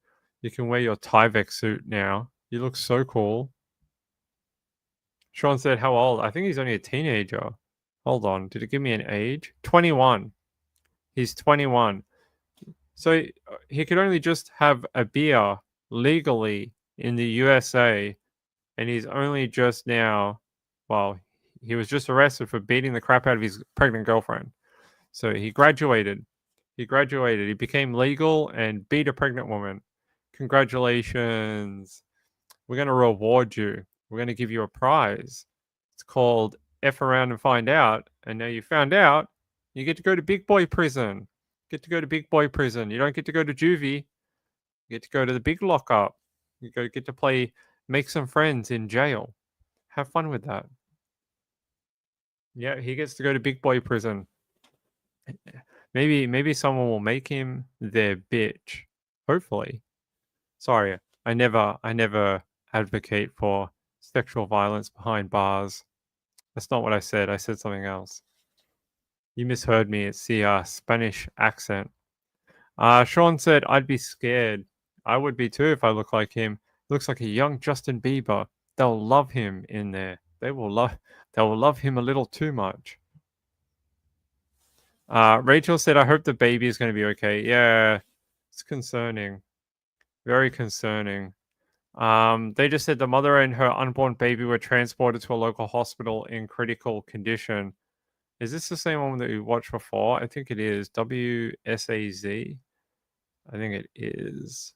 You can wear your Tyvek suit now. You look so cool. Sean said, how old? I think he's only a teenager. Hold on. Did it give me an age? 21. He's 21. So he could only just have a beer legally in the USA. And he's only just now, he was just arrested for beating the crap out of his pregnant girlfriend. So he graduated. He became legal and beat a pregnant woman. Congratulations. We're going to reward you. We're going to give you a prize. It's called F around and find out. And now you found out, you get to go to big boy prison. You don't get to go to juvie. You get to go to the big lockup. You get to make some friends in jail. Have fun with that. Yeah, he gets to go to big boy prison. Maybe someone will make him their bitch. Hopefully. Sorry, I never advocate for sexual violence behind bars. That's not what I said. I said something else. You misheard me. It's the Spanish accent. Sean said, I'd be scared. I would be too if I look like him. Looks like a young Justin Bieber. They'll love him in there. They will love him a little too much. Rachel said, I hope the baby is going to be okay. Yeah, it's concerning. Very concerning. They just said the mother and her unborn baby were transported to a local hospital in critical condition. Is this the same one that we watched before? I think it is. WSAZ. I think it is.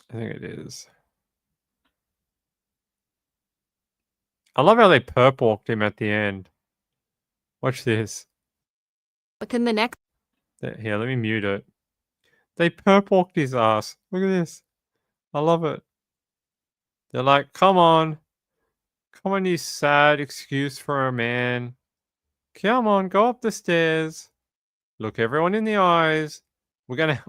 I think it is. I love how they perp walked him at the end. Watch this. Within the next. Here, let me mute it. They perp walked his ass. Look at this. I love it. They're like, come on. Come on, you sad excuse for a man. Come on, go up the stairs. Look everyone in the eyes. We're going to...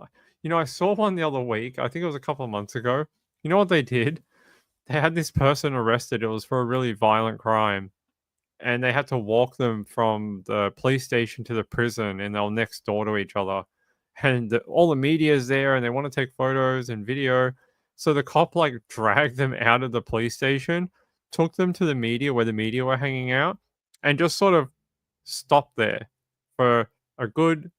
I saw one the other week. I think it was a couple of months ago. You know what they did? They had this person arrested. It was for a really violent crime. and they had to walk them from the police station to the prison, and they were next door to each other. And all the media is there, and they want to take photos and video. So the cop like dragged them out of the police station, took them to the media where the media were hanging out, and just sort of stopped there for a good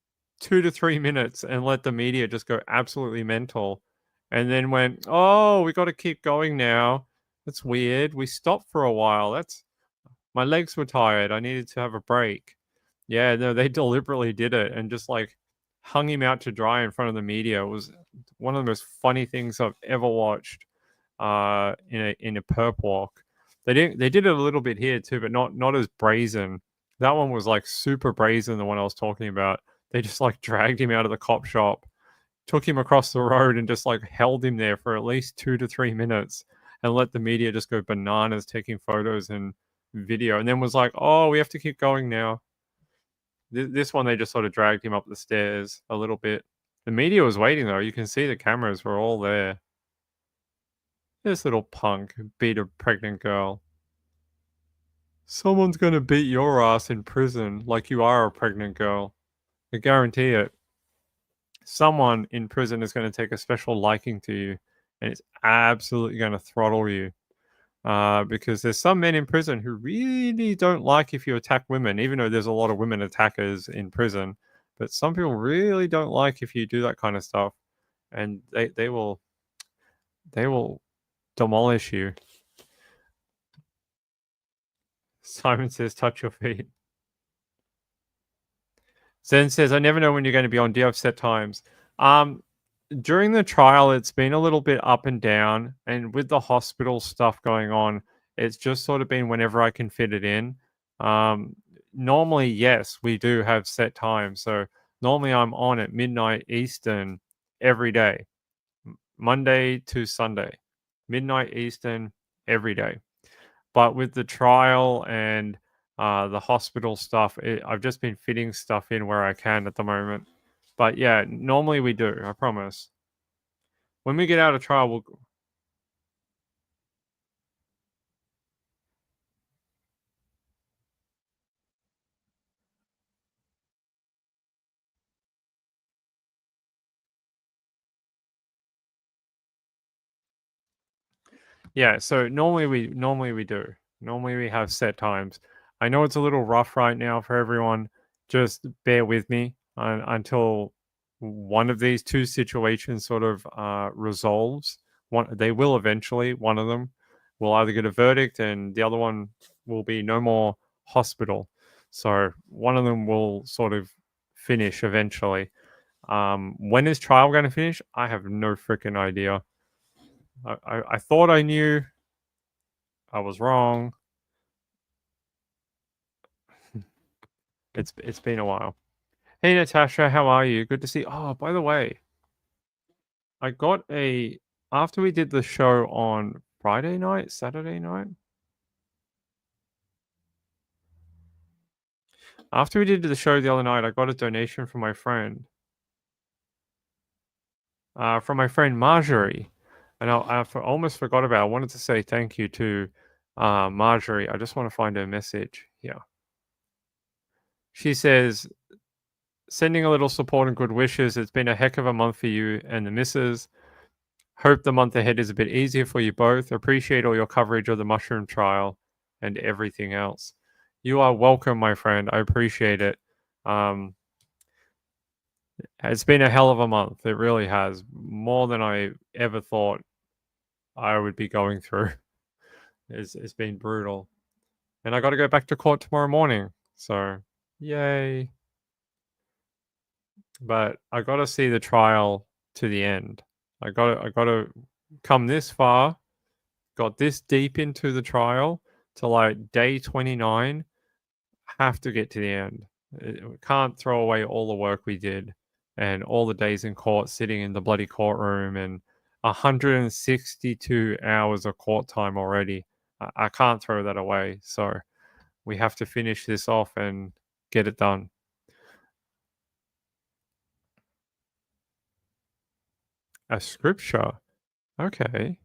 2 to 3 minutes and let the media just go absolutely mental. And then went, "Oh, we got to keep going now. That's weird. We stopped for a while. That's my legs were tired. I needed to have a break." Yeah, no, they deliberately did it and just like hung him out to dry in front of the media. It was one of the most funny things I've ever watched in a perp walk. They did it a little bit here too, but not as brazen. That one was like super brazen, the one I was talking about. They just like dragged him out of the cop shop, took him across the road, and just like held him there for at least 2 to 3 minutes and let the media just go bananas taking photos and video, and then was like, "Oh, we have to keep going now." This one, they just sort of dragged him up the stairs a little bit. The media was waiting though. You can see the cameras were all there. This little punk beat a pregnant girl. Someone's gonna beat your ass in prison like you are a pregnant girl. I guarantee it. Someone in prison is going to take a special liking to you, and it's absolutely going to throttle you. Because there's some men in prison who really don't like if you attack women, even though there's a lot of women attackers in prison. But some people really don't like if you do that kind of stuff, and they will demolish you. Simon says, "Touch your feet." Zen says, "I never know when you're going to be on. Do you have set times?" During the trial, it's been a little bit up and down, and with the hospital stuff going on, it's just sort of been whenever I can fit it in. Normally, yes, we do have set times. So normally I'm on at midnight Eastern every day, Monday to Sunday, midnight Eastern every day. But with the trial and the hospital stuff, I've just been fitting stuff in where I can at the moment. But yeah, normally we do, I promise. When we get out of trial, we'll. Yeah, so normally we do. Normally we have set times. I know it's a little rough right now for everyone. Just bear with me until one of these two situations sort of resolves. They will eventually. One of them will either get a verdict, and the other one will be no more hospital. So one of them will sort of finish eventually. When is trial going to finish? I have no freaking idea. I thought I knew. I was wrong. It's been a while. Hey Natasha, how are you? Good to see. Oh, by the way, I got a after we did the show on Friday night, Saturday night. After we did the show the other night, I got a donation from my friend. From my friend Marjorie. And I almost forgot about it. I wanted to say thank you to Marjorie. I just want to find her message here. She says, "Sending a little support and good wishes. It's been a heck of a month for you and the missus. Hope the month ahead is a bit easier for you both. Appreciate all your coverage of the mushroom trial and everything else." You are welcome, my friend. I appreciate it. It's been a hell of a month. It really has. More than I ever thought I would be going through. It's been brutal. And I got to go back to court tomorrow morning. So, yay. But I got to see the trial to the end. I got to come this far, got this deep into the trial to like day 29, have to get to the end. We can't throw away all the work we did and all the days in court sitting in the bloody courtroom and 162 hours of court time already. I can't throw that away. So we have to finish this off and get it done. A scripture. Okay.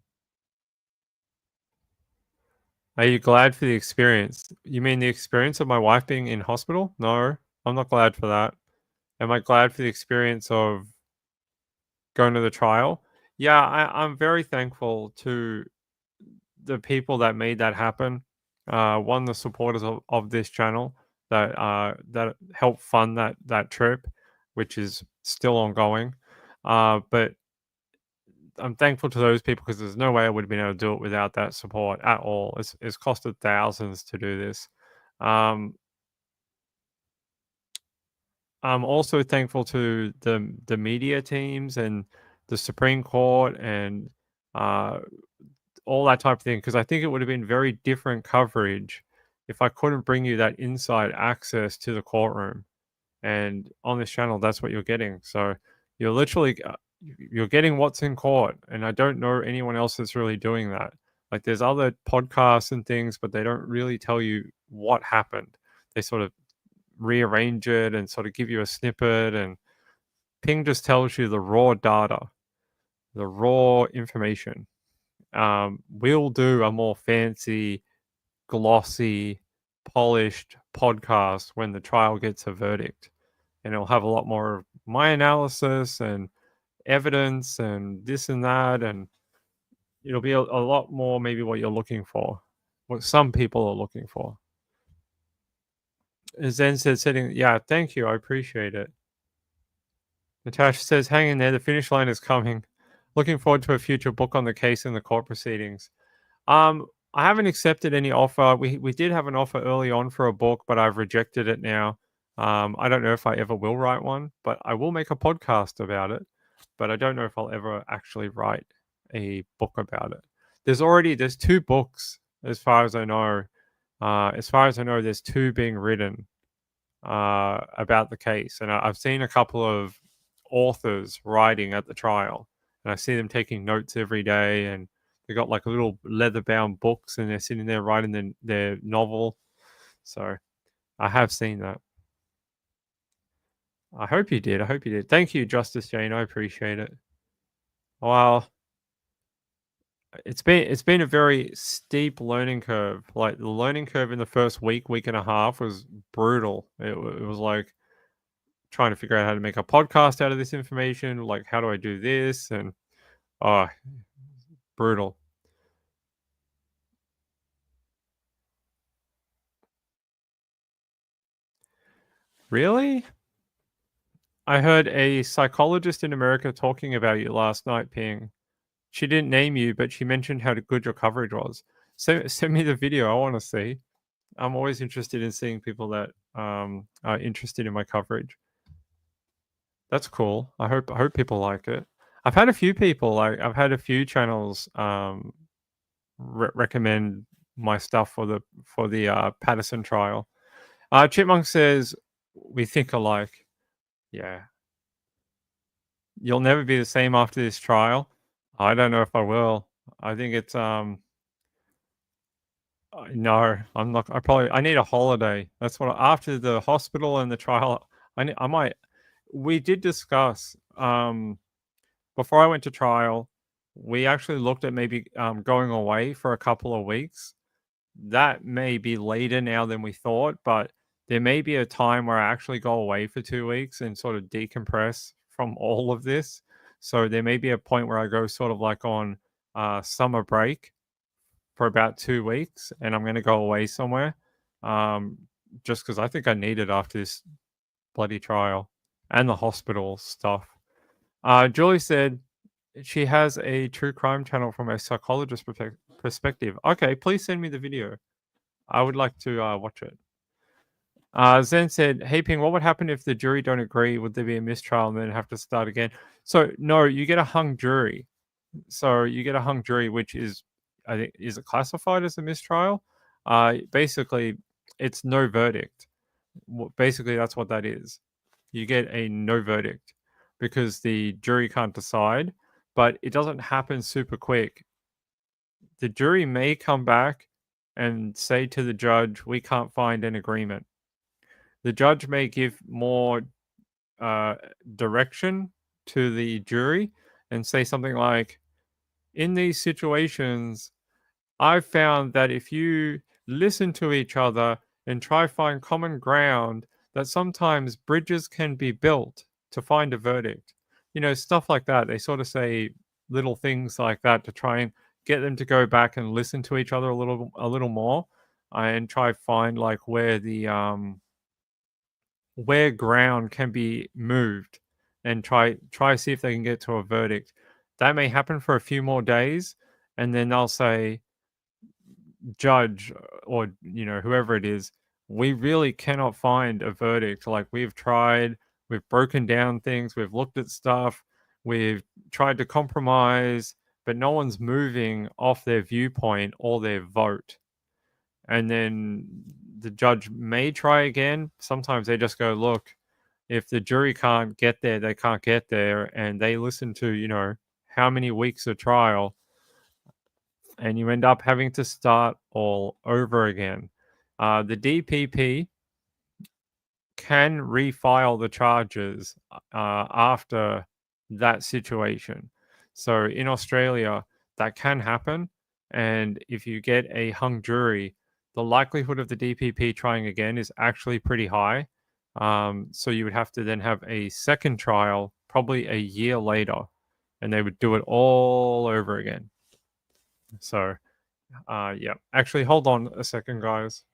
Are you glad for the experience? You mean the experience of my wife being in hospital? No, I'm not glad for that. Am I glad for the experience of going to the trial? Yeah, I'm very thankful to the people that made that happen. One, the supporters of this channel that helped fund that trip, which is still ongoing. But I'm thankful to those people because there's no way I would have been able to do it without that support at all. It's costed thousands to do this. I'm also thankful to the media teams and the Supreme Court and all that type of thing, because I think it would have been very different coverage if I couldn't bring you that inside access to the courtroom. And on this channel, that's what you're getting. So you're literally you're getting what's in court, and I don't know anyone else that's really doing that. Like there's other podcasts and things, but they don't really tell you what happened. They sort of rearrange it and sort of give you a snippet, and Ping just tells you the raw data, the raw information. We'll do a more fancy, glossy, polished podcast when the trial gets a verdict, and it'll have a lot more of my analysis and evidence and this and that, and it'll be a lot more maybe what you're looking for, what some people are looking for. Zen said, "Setting, yeah, thank you, I appreciate it." Natasha says, "Hang in there, the finish line is coming. Looking forward to a future book on the case and the court proceedings." I haven't accepted any offer. We did have an offer early on for a book, but I've rejected it now. I don't know if I ever will write one, but I will make a podcast about it. But I don't know if I'll ever actually write a book about it. There's 2 books as far as I know. As far as I know, there's 2 being written about the case, and I've seen a couple of authors writing at the trial, and I see them taking notes every day, and they got like little leather-bound books, and they're sitting there writing their novel. So I have seen that. I hope you did. I hope you did. Thank you, Justice Jane. I appreciate it. Well, it's been a very steep learning curve. Like the learning curve in the first week and a half was brutal. It was like trying to figure out how to make a podcast out of this information. Like, how do I do this? And brutal. Really? I heard a psychologist in America talking about you last night, Ping. She didn't name you, but she mentioned how good your coverage was. So send me the video. I want to see. I'm always interested in seeing people that are interested in my coverage. That's cool. I hope people like it. I've had a few people I've had a few channels recommend my stuff for the Patterson trial. Chipmunk says we think alike. Yeah. You'll never be the same after this trial. I don't know if I will. I think it's no, I'm not. I need a holiday. That's what after the hospital and the trial. I might. We did discuss before I went to trial. We actually looked at maybe going away for a couple of weeks. That may be later now than we thought, but there may be a time where I actually go away for 2 weeks and sort of decompress from all of this. So there may be a point where I go sort of like on summer break for about 2 weeks, and I'm going to go away somewhere just because I think I need it after this bloody trial and the hospital stuff. Julie said she has a true crime channel from a psychologist perspective. Okay, please send me the video. I would like to watch it. Zen said, "Hey Ping, what would happen if the jury don't agree? Would there be a mistrial and then have to start again?" So no, you get a hung jury. So you get a hung jury, which is, I think, is it classified as a mistrial? Basically, it's no verdict. Basically, that's what that is. You get a no verdict because the jury can't decide, but it doesn't happen super quick. The jury may come back and say to the judge, "We can't find an agreement." The judge may give more direction to the jury and say something like, "In these situations, I've found that if you listen to each other and try find common ground, that sometimes bridges can be built to find a verdict. Stuff like that. They sort of say little things like that to try and get them to go back and listen to each other a little more, and try find like where the where ground can be moved, and try see if they can get to a verdict. That may happen for a few more days, and then they'll say, judge, or whoever it is, we really cannot find a verdict. Like, we've tried, we've broken down things, we've looked at stuff, we've tried to compromise, but no one's moving off their viewpoint or their vote. And then the judge may try again. Sometimes they just go, look, if the jury can't get there, they can't get there, and they listen to how many weeks of trial, and you end up having to start all over again. The DPP can refile the charges after that situation. So in Australia, that can happen. And if you get a hung jury, the likelihood of the DPP trying again is actually pretty high. So you would have to then have a second trial, probably a year later, and they would do it all over again. So, yeah. Actually, hold on a second, guys.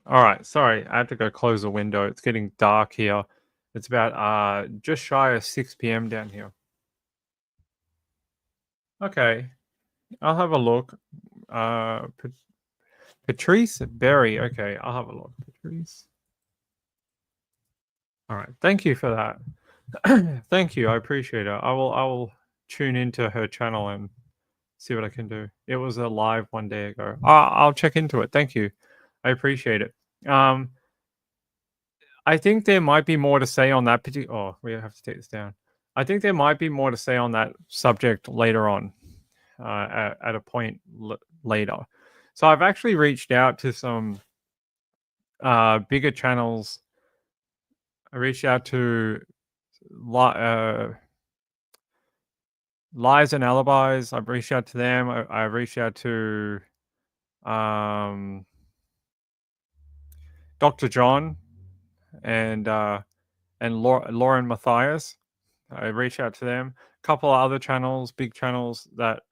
All right, sorry, I have to go close the window. It's getting dark here. It's about just shy of 6 p.m. down here. Okay, I'll have a look. Patrice Berry. Okay, I'll have a look. Patrice. All right, thank you for that. Thank you, I appreciate it. I will tune into her channel and see what I can do. It was a live one day ago. I'll check into it. Thank you. I appreciate it. I think there might be more to say on that particular. Oh, we have to take this down. I think there might be more to say on that subject later on, at a point later. So I've actually reached out to some bigger channels. I reached out to Lies and Alibis. I've reached out to them. I've reached out to Dr. John and Lauren Matthias. I reached out to them. A couple of other channels, big channels, that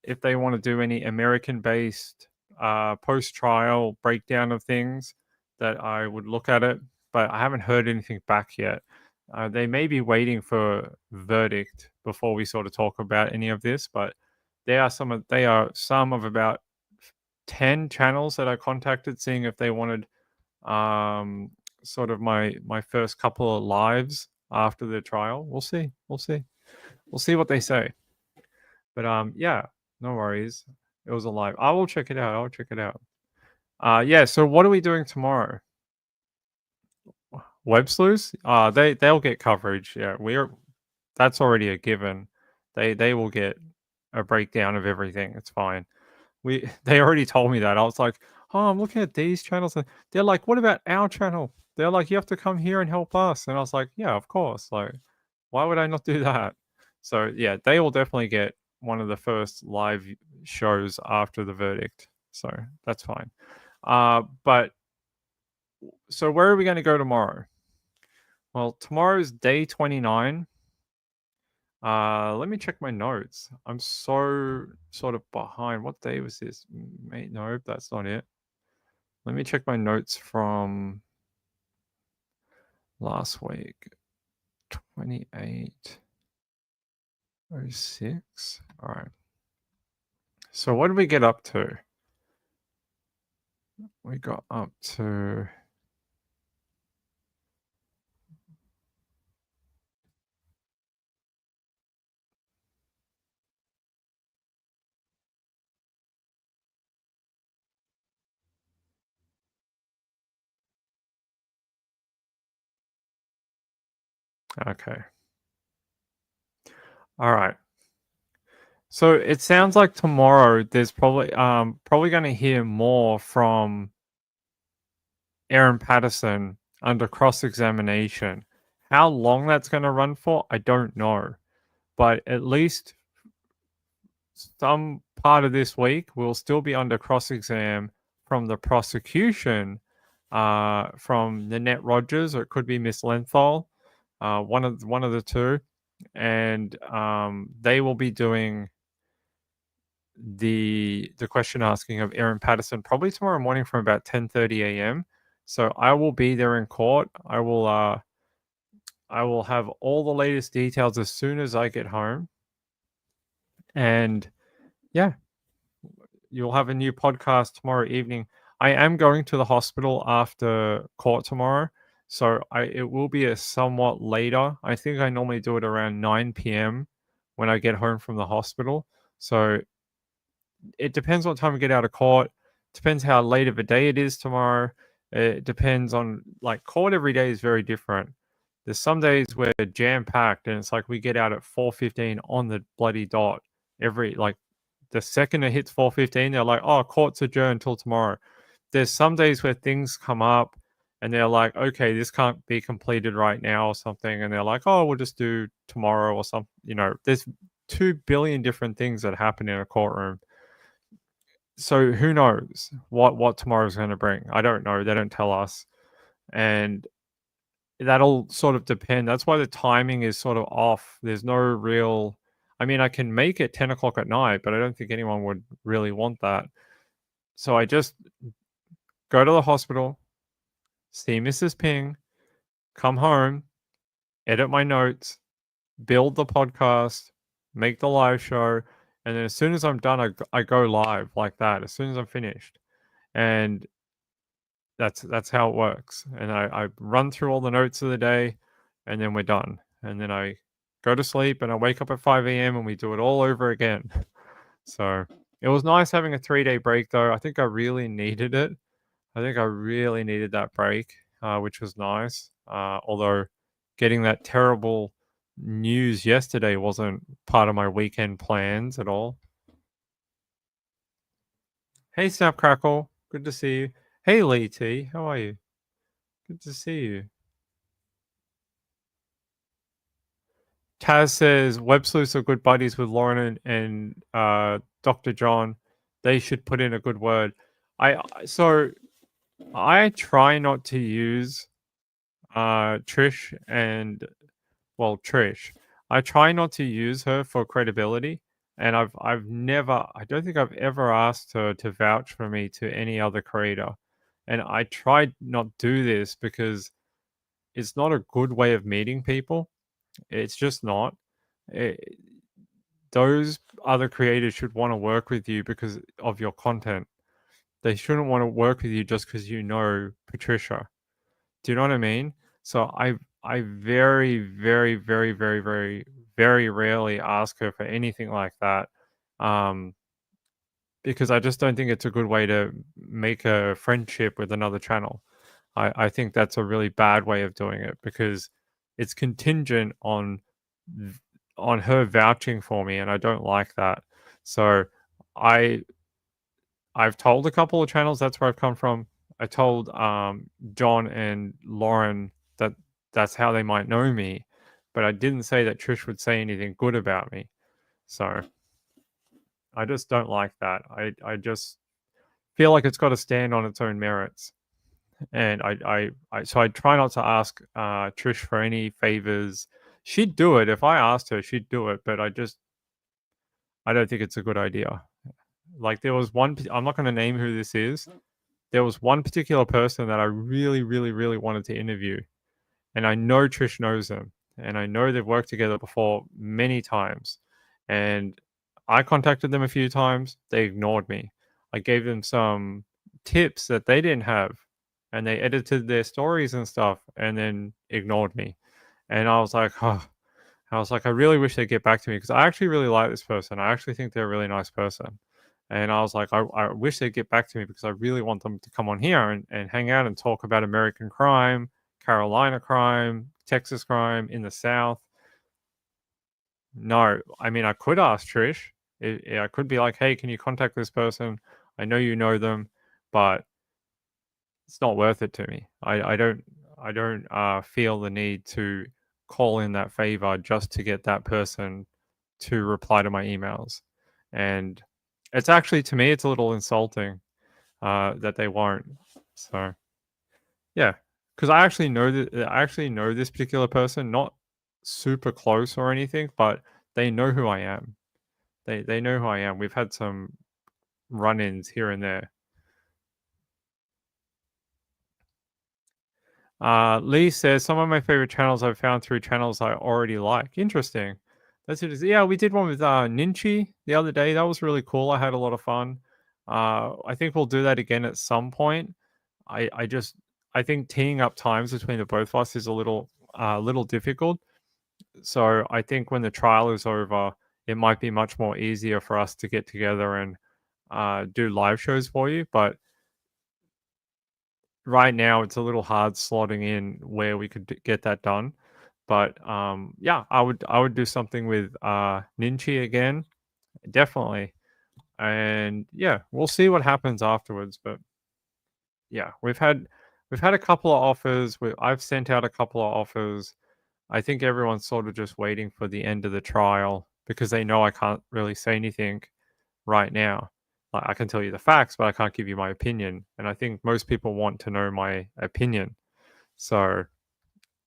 if they want to do any American-based post-trial breakdown of things, that I would look at it. But I haven't heard anything back yet. They may be waiting for verdict before we sort of talk about any of this. But they are some of about 10 channels that I contacted, seeing if they wanted sort of my first couple of lives after the trial. We'll see what they say. But yeah, no worries. It was a live. I will check it out. Yeah, so what are we doing tomorrow? Web sleuths? They'll get coverage. Yeah, that's already a given. They will get a breakdown of everything. It's fine. They already told me that. I was like, oh, I'm looking at these channels, and they're like, what about our channel? They're like, you have to come here and help us. And I was like, yeah, of course. Like, why would I not do that? So yeah, they will definitely get one of the first live shows after the verdict. So that's fine. But so where are we going to go tomorrow? Well, tomorrow's day 29. Let me check my notes. I'm so sort of behind. What day was this? Mate, no, that's not it. Let me check my notes from last week. 28:06. All right. So what did we get up to? We got up to okay. All right. So it sounds like tomorrow there's probably going to hear more from Aaron Patterson under cross-examination. How long that's going to run for, I don't know. But at least some part of this week will still be under cross-exam from the prosecution, from Nanette Rogers, or it could be Miss Lenthal, one of the two, and they will be doing the question asking of Aaron Patterson probably tomorrow morning from about 10:30 a.m. So I will be there in court. I will have all the latest details as soon as I get home. And yeah, you'll have a new podcast tomorrow evening. I am going to the hospital after court tomorrow, so it will be a somewhat later. I think I normally do it around 9 p.m. when I get home from the hospital. So it depends what time we get out of court. Depends how late of a day it is tomorrow. It depends on, like, court every day is very different. There's some days where jam packed and it's like we get out at 4:15 on the bloody dot. The second it hits 4:15, they're like, "Oh, court's adjourned till tomorrow." There's some days where things come up and they're like, "Okay, this can't be completed right now," or something, and they're like, "Oh, we'll just do tomorrow," or something. There's 2 billion different things that happen in a courtroom. So who knows what tomorrow's going to bring? I don't know. They don't tell us, and that'll sort of depend. That's why the timing is sort of off. There's no real. I mean, I can make it 10 o'clock at night, but I don't think anyone would really want that. So I just go to the hospital, see Mrs. Ping, come home, edit my notes, build the podcast, make the live show, and then as soon as I'm done, I go live like that. As soon as I'm finished, and that's how it works. And I run through all the notes of the day, and then we're done. And then I go to sleep, and I wake up at 5 a.m. and we do it all over again. So it was nice having a 3-day break, though. I think I really needed it. I think I really needed that break, which was nice. Although getting that terrible news yesterday wasn't part of my weekend plans at all. Hey, Snapcrackle. Good to see you. Hey, Lee T. How are you? Good to see you. Taz says web sleuths are good buddies with Lauren and Dr. John. They should put in a good word. So I try not to use Trish and Trish. I try not to use her for credibility, and I don't think I've ever asked her to vouch for me to any other creator. And I tried not do this because it's not a good way of meeting people. It's just not. Those other creators should want to work with you because of your content. They shouldn't want to work with you just because you know Patricia. Do you know what I mean? So I very, very, very, very, very, very rarely ask her for anything like that, because I just don't think it's a good way to make a friendship with another channel. I think that's a really bad way of doing it because it's contingent on her vouching for me, and I don't like that. So I've told a couple of channels that's where I've come from. I told John and Lauren that that's how they might know me, but I didn't say that Trish would say anything good about me. So I just don't like that. I just feel like it's got to stand on its own merits. And so I try not to ask Trish for any favors. She'd do it if I asked her. She'd do it, but I don't think it's a good idea. Like there was one. I'm not going to name who this is. There was one particular person that I really, really, really wanted to interview, and I know Trish knows them, and I know they've worked together before many times, and I contacted them a few times. They ignored me. I gave them some tips that they didn't have, and they edited their stories and stuff, and then ignored me. And I was like, oh, I really wish they'd get back to me because I actually really like this person. I actually think they're a really nice person. And I was like, I wish they'd get back to me because I really want them to come on here and hang out and talk about American crime, Carolina crime, Texas crime in the South. No, I mean, I could ask Trish. I could be like, hey, can you contact this person? I know you know them, but it's not worth it to me. I don't feel the need to call in that favor just to get that person to reply to my emails. And it's actually, to me, it's a little insulting that they won't. So, yeah, because I actually know this particular person, not super close or anything, but they know who I am. They know who I am. We've had some run-ins here and there. Lee says some of my favorite channels I've found through channels I already like. Interesting. That's it. Yeah, we did one with Ninchi the other day. That was really cool. I had a lot of fun. I think we'll do that again at some point. I think teeing up times between the both of us is a little difficult. So I think when the trial is over, it might be much more easier for us to get together and do live shows for you. But right now it's a little hard slotting in where we could get that done. But yeah, I would do something with Ninchi again, definitely. And yeah, we'll see what happens afterwards. But yeah, we've had a couple of offers. I've sent out a couple of offers. I think everyone's sort of just waiting for the end of the trial because they know I can't really say anything right now. Like, I can tell you the facts, but I can't give you my opinion. And I think most people want to know my opinion. So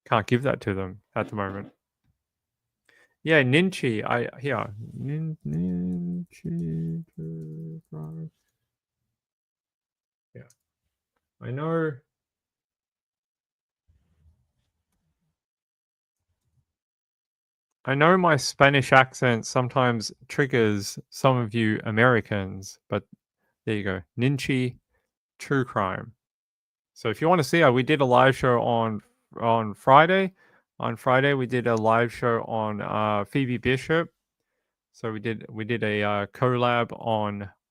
can't give that to them at the moment. Yeah, Ninchi. Ninchi. Yeah. I know. I know my Spanish accent sometimes triggers some of you Americans, but there you go. Ninchi True Crime. So if you want to see, we did a live show on Friday. On Friday, we did a live show on Phoebe Bishop. So we did a collab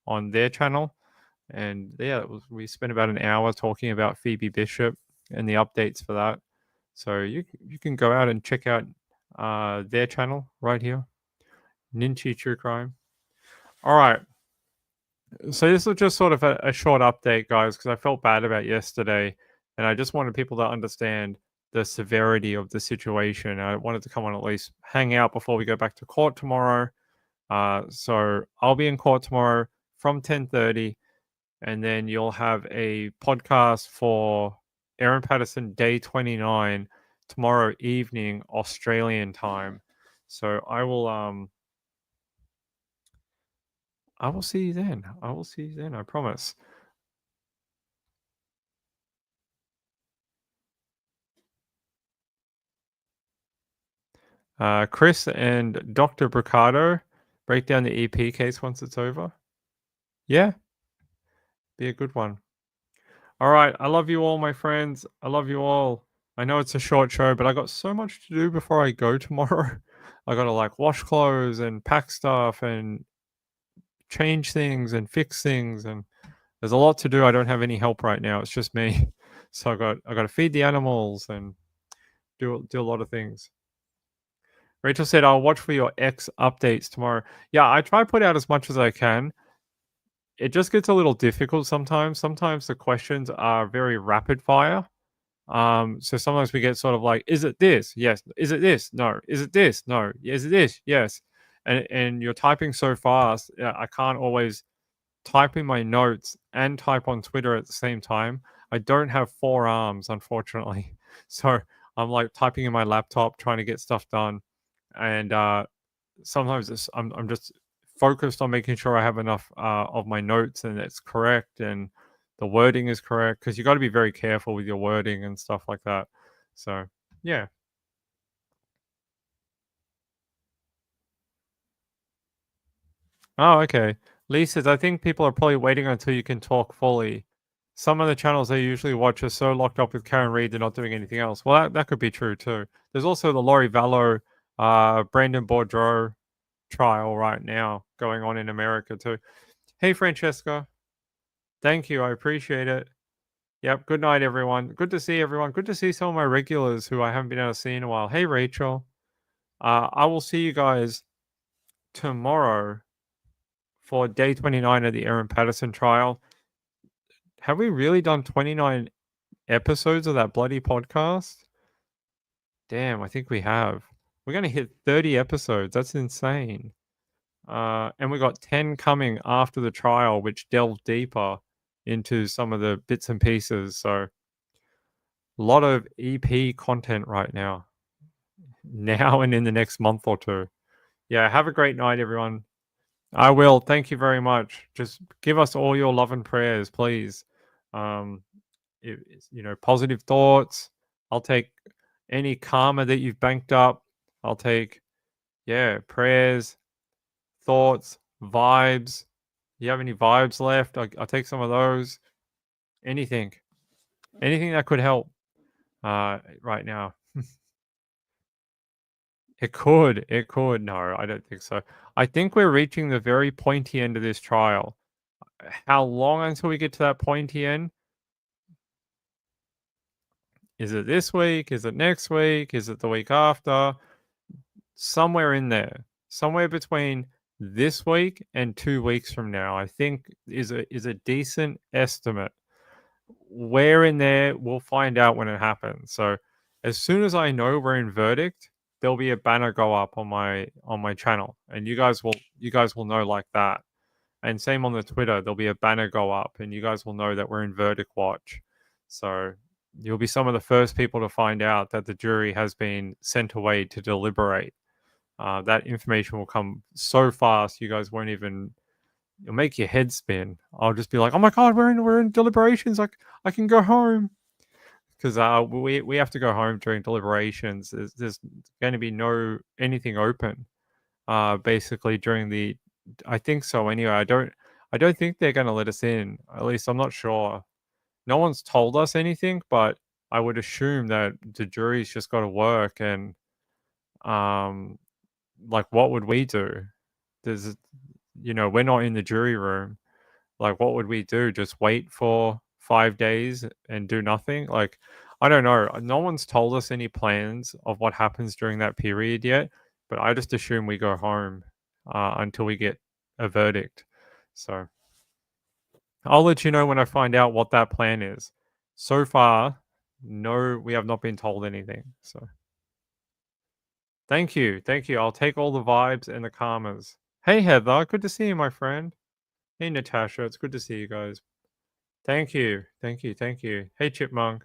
on their channel, and yeah, we spent about an hour talking about Phoebe Bishop and the updates for that. So you can go out and check out their channel right here, Ninchi True Crime. All right. So this was just sort of a short update, guys, because I felt bad about yesterday, and I just wanted people to understand the severity of the situation. I wanted to come on at least hang out before we go back to court tomorrow. So I'll be in court tomorrow from 10:30, and then you'll have a podcast for Aaron Patterson Day 29 tomorrow evening Australian time. So I will see you then. I will see you then, I promise. Chris and Dr. Bricado break down the EP case once it's over. Yeah. Be a good one. All right. I love you all, my friends. I love you all. I know it's a short show, but I got so much to do before I go tomorrow. I got to like wash clothes and pack stuff and change things and fix things, and there's a lot to do. I don't have any help right now. It's just me. So I got to feed the animals and do a lot of things. Rachel said, I'll watch for your X updates tomorrow. Yeah, I try to put out as much as I can. It just gets a little difficult sometimes. Sometimes the questions are very rapid fire. So sometimes we get sort of like, is it this? Yes. Is it this? No. Is it this? No. Is it this? Yes. And you're typing so fast, I can't always typing my notes and type on Twitter at the same time. I don't have 4 arms, unfortunately. So I'm like typing in my laptop, trying to get stuff done. And sometimes I'm just focused on making sure I have enough of my notes and it's correct and the wording is correct, because you got to be very careful with your wording and stuff like that. So, yeah. Oh, okay. Lee says, I think people are probably waiting until you can talk fully. Some of the channels they usually watch are so locked up with Karen Reed, they're not doing anything else. Well, that could be true too. There's also the Laurie Vallow, Brandon Boudreaux trial right now going on in America too. Hey, Francesca. Thank you. I appreciate it. Yep. Good night, everyone. Good to see everyone. Good to see some of my regulars who I haven't been able to see in a while. Hey, Rachel. I will see you guys tomorrow for day 29 of the Aaron Patterson trial. Have we really done 29 episodes of that bloody podcast? Damn, I think we have. We're going to hit 30 episodes. That's insane. And we got 10 coming after the trial, which delve deeper into some of the bits and pieces. So, a lot of EP content right now. Now and in the next month or two. Yeah, have a great night, everyone. I will. Thank you very much. Just give us all your love and prayers, please. Positive thoughts. I'll take any karma that you've banked up. I'll take, prayers, thoughts, vibes. You have any vibes left? I'll take some of those. Anything that could help right now. It could. No, I don't think so. I think we're reaching the very pointy end of this trial. How long until we get to that pointy end? Is it this week? Is it next week? Is it the week after? Somewhere in there. Somewhere between this week and 2 weeks from now, I think is a decent estimate. Where in there, we'll find out when it happens. So as soon as I know we're in verdict, there'll be a banner go up on my channel, and you guys will know like that. And same on the Twitter, there'll be a banner go up, and you guys will know that we're in verdict watch. So you'll be some of the first people to find out that the jury has been sent away to deliberate. That information will come so fast, you guys won't even. It'll make your head spin. I'll just be like, "Oh my god, we're in deliberations. Like, I can go home." Because we have to go home during deliberations. There's going to be no anything open. Basically during the, I think so anyway. I don't think they're going to let us in. At least I'm not sure. No one's told us anything, but I would assume that the jury's just got to work, and like, what would we do? There's, we're not in the jury room. Like, what would we do? Just wait for 5 days and do nothing? Like, I don't know. No one's told us any plans of what happens during that period yet, but I just assume we go home until we get a verdict. So I'll let you know when I find out what that plan is. So far, no, we have not been told anything. So thank you. I'll take all the vibes and the karmas. Hey, Heather. Good to see you, my friend. Hey, Natasha. It's good to see you guys. Thank you. Hey, Chipmunk,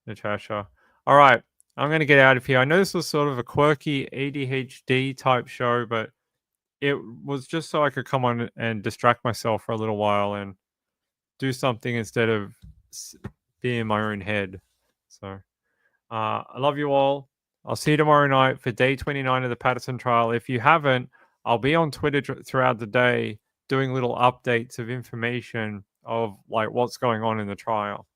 Natasha. All right. I'm going to get out of here. I know this was sort of a quirky ADHD type show, but it was just so I could come on and distract myself for a little while and do something instead of being in my own head. So I love you all. I'll see you tomorrow night for day 29 of the Patterson trial. If you haven't, I'll be on Twitter throughout the day doing little updates of information of like what's going on in the trial.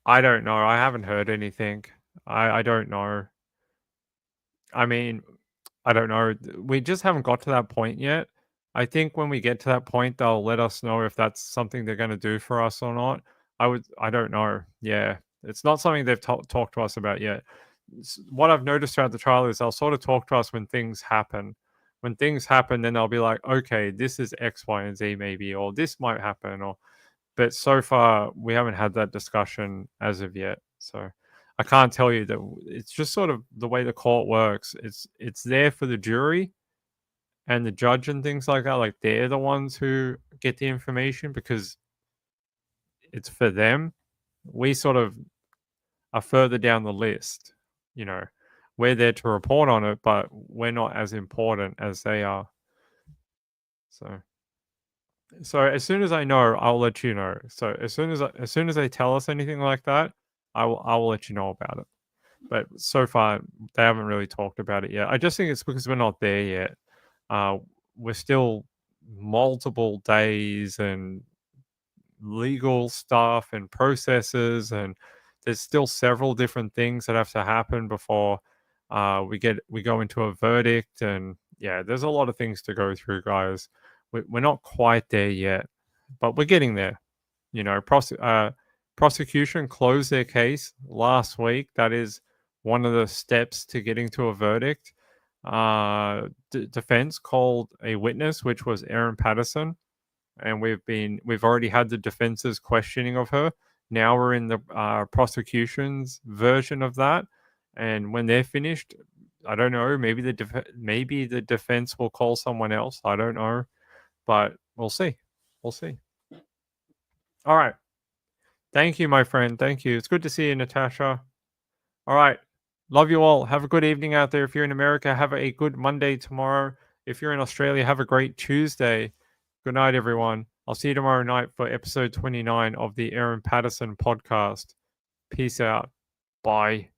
I don't know. I haven't heard anything. I don't know. I mean, I don't know. We just haven't got to that point yet. I think when we get to that point, they'll let us know if that's something they're going to do for us or not. I don't know. Yeah. It's not something they've talked to us about yet. What I've noticed throughout the trial is they'll sort of talk to us when things happen. When things happen, then they'll be like, okay, this is X, Y, and Z maybe, or this might happen, but so far we haven't had that discussion as of yet. So I can't tell you that. It's just sort of the way the court works. It's there for the jury, and the judge and things like that, like they're the ones who get the information because it's for them. We sort of are further down the list. You know, we're there to report on it, but we're not as important as they are. So as soon as I know, I'll let you know. So as soon as they tell us anything like that, I will let you know about it. But so far, they haven't really talked about it yet. I just think it's because we're not there yet. We're still multiple days and legal stuff and processes, and there's still several different things that have to happen before we go into a verdict. And yeah, there's a lot of things to go through, guys. We're not quite there yet, but we're getting there. You know, prosecution closed their case last week. That is one of the steps to getting to a verdict. Defense called a witness, which was Erin Patterson, and we've already had the defense's questioning of her. Now we're in the prosecution's version of that, and when they're finished, I don't know. Maybe the defense will call someone else. I don't know, but we'll see. We'll see. All right. Thank you, my friend. Thank you. It's good to see you, Natasha. All right. Love you all. Have a good evening out there. If you're in America, have a good Monday tomorrow. If you're in Australia, have a great Tuesday. Good night, everyone. I'll see you tomorrow night for episode 29 of the Erin Patterson podcast. Peace out. Bye.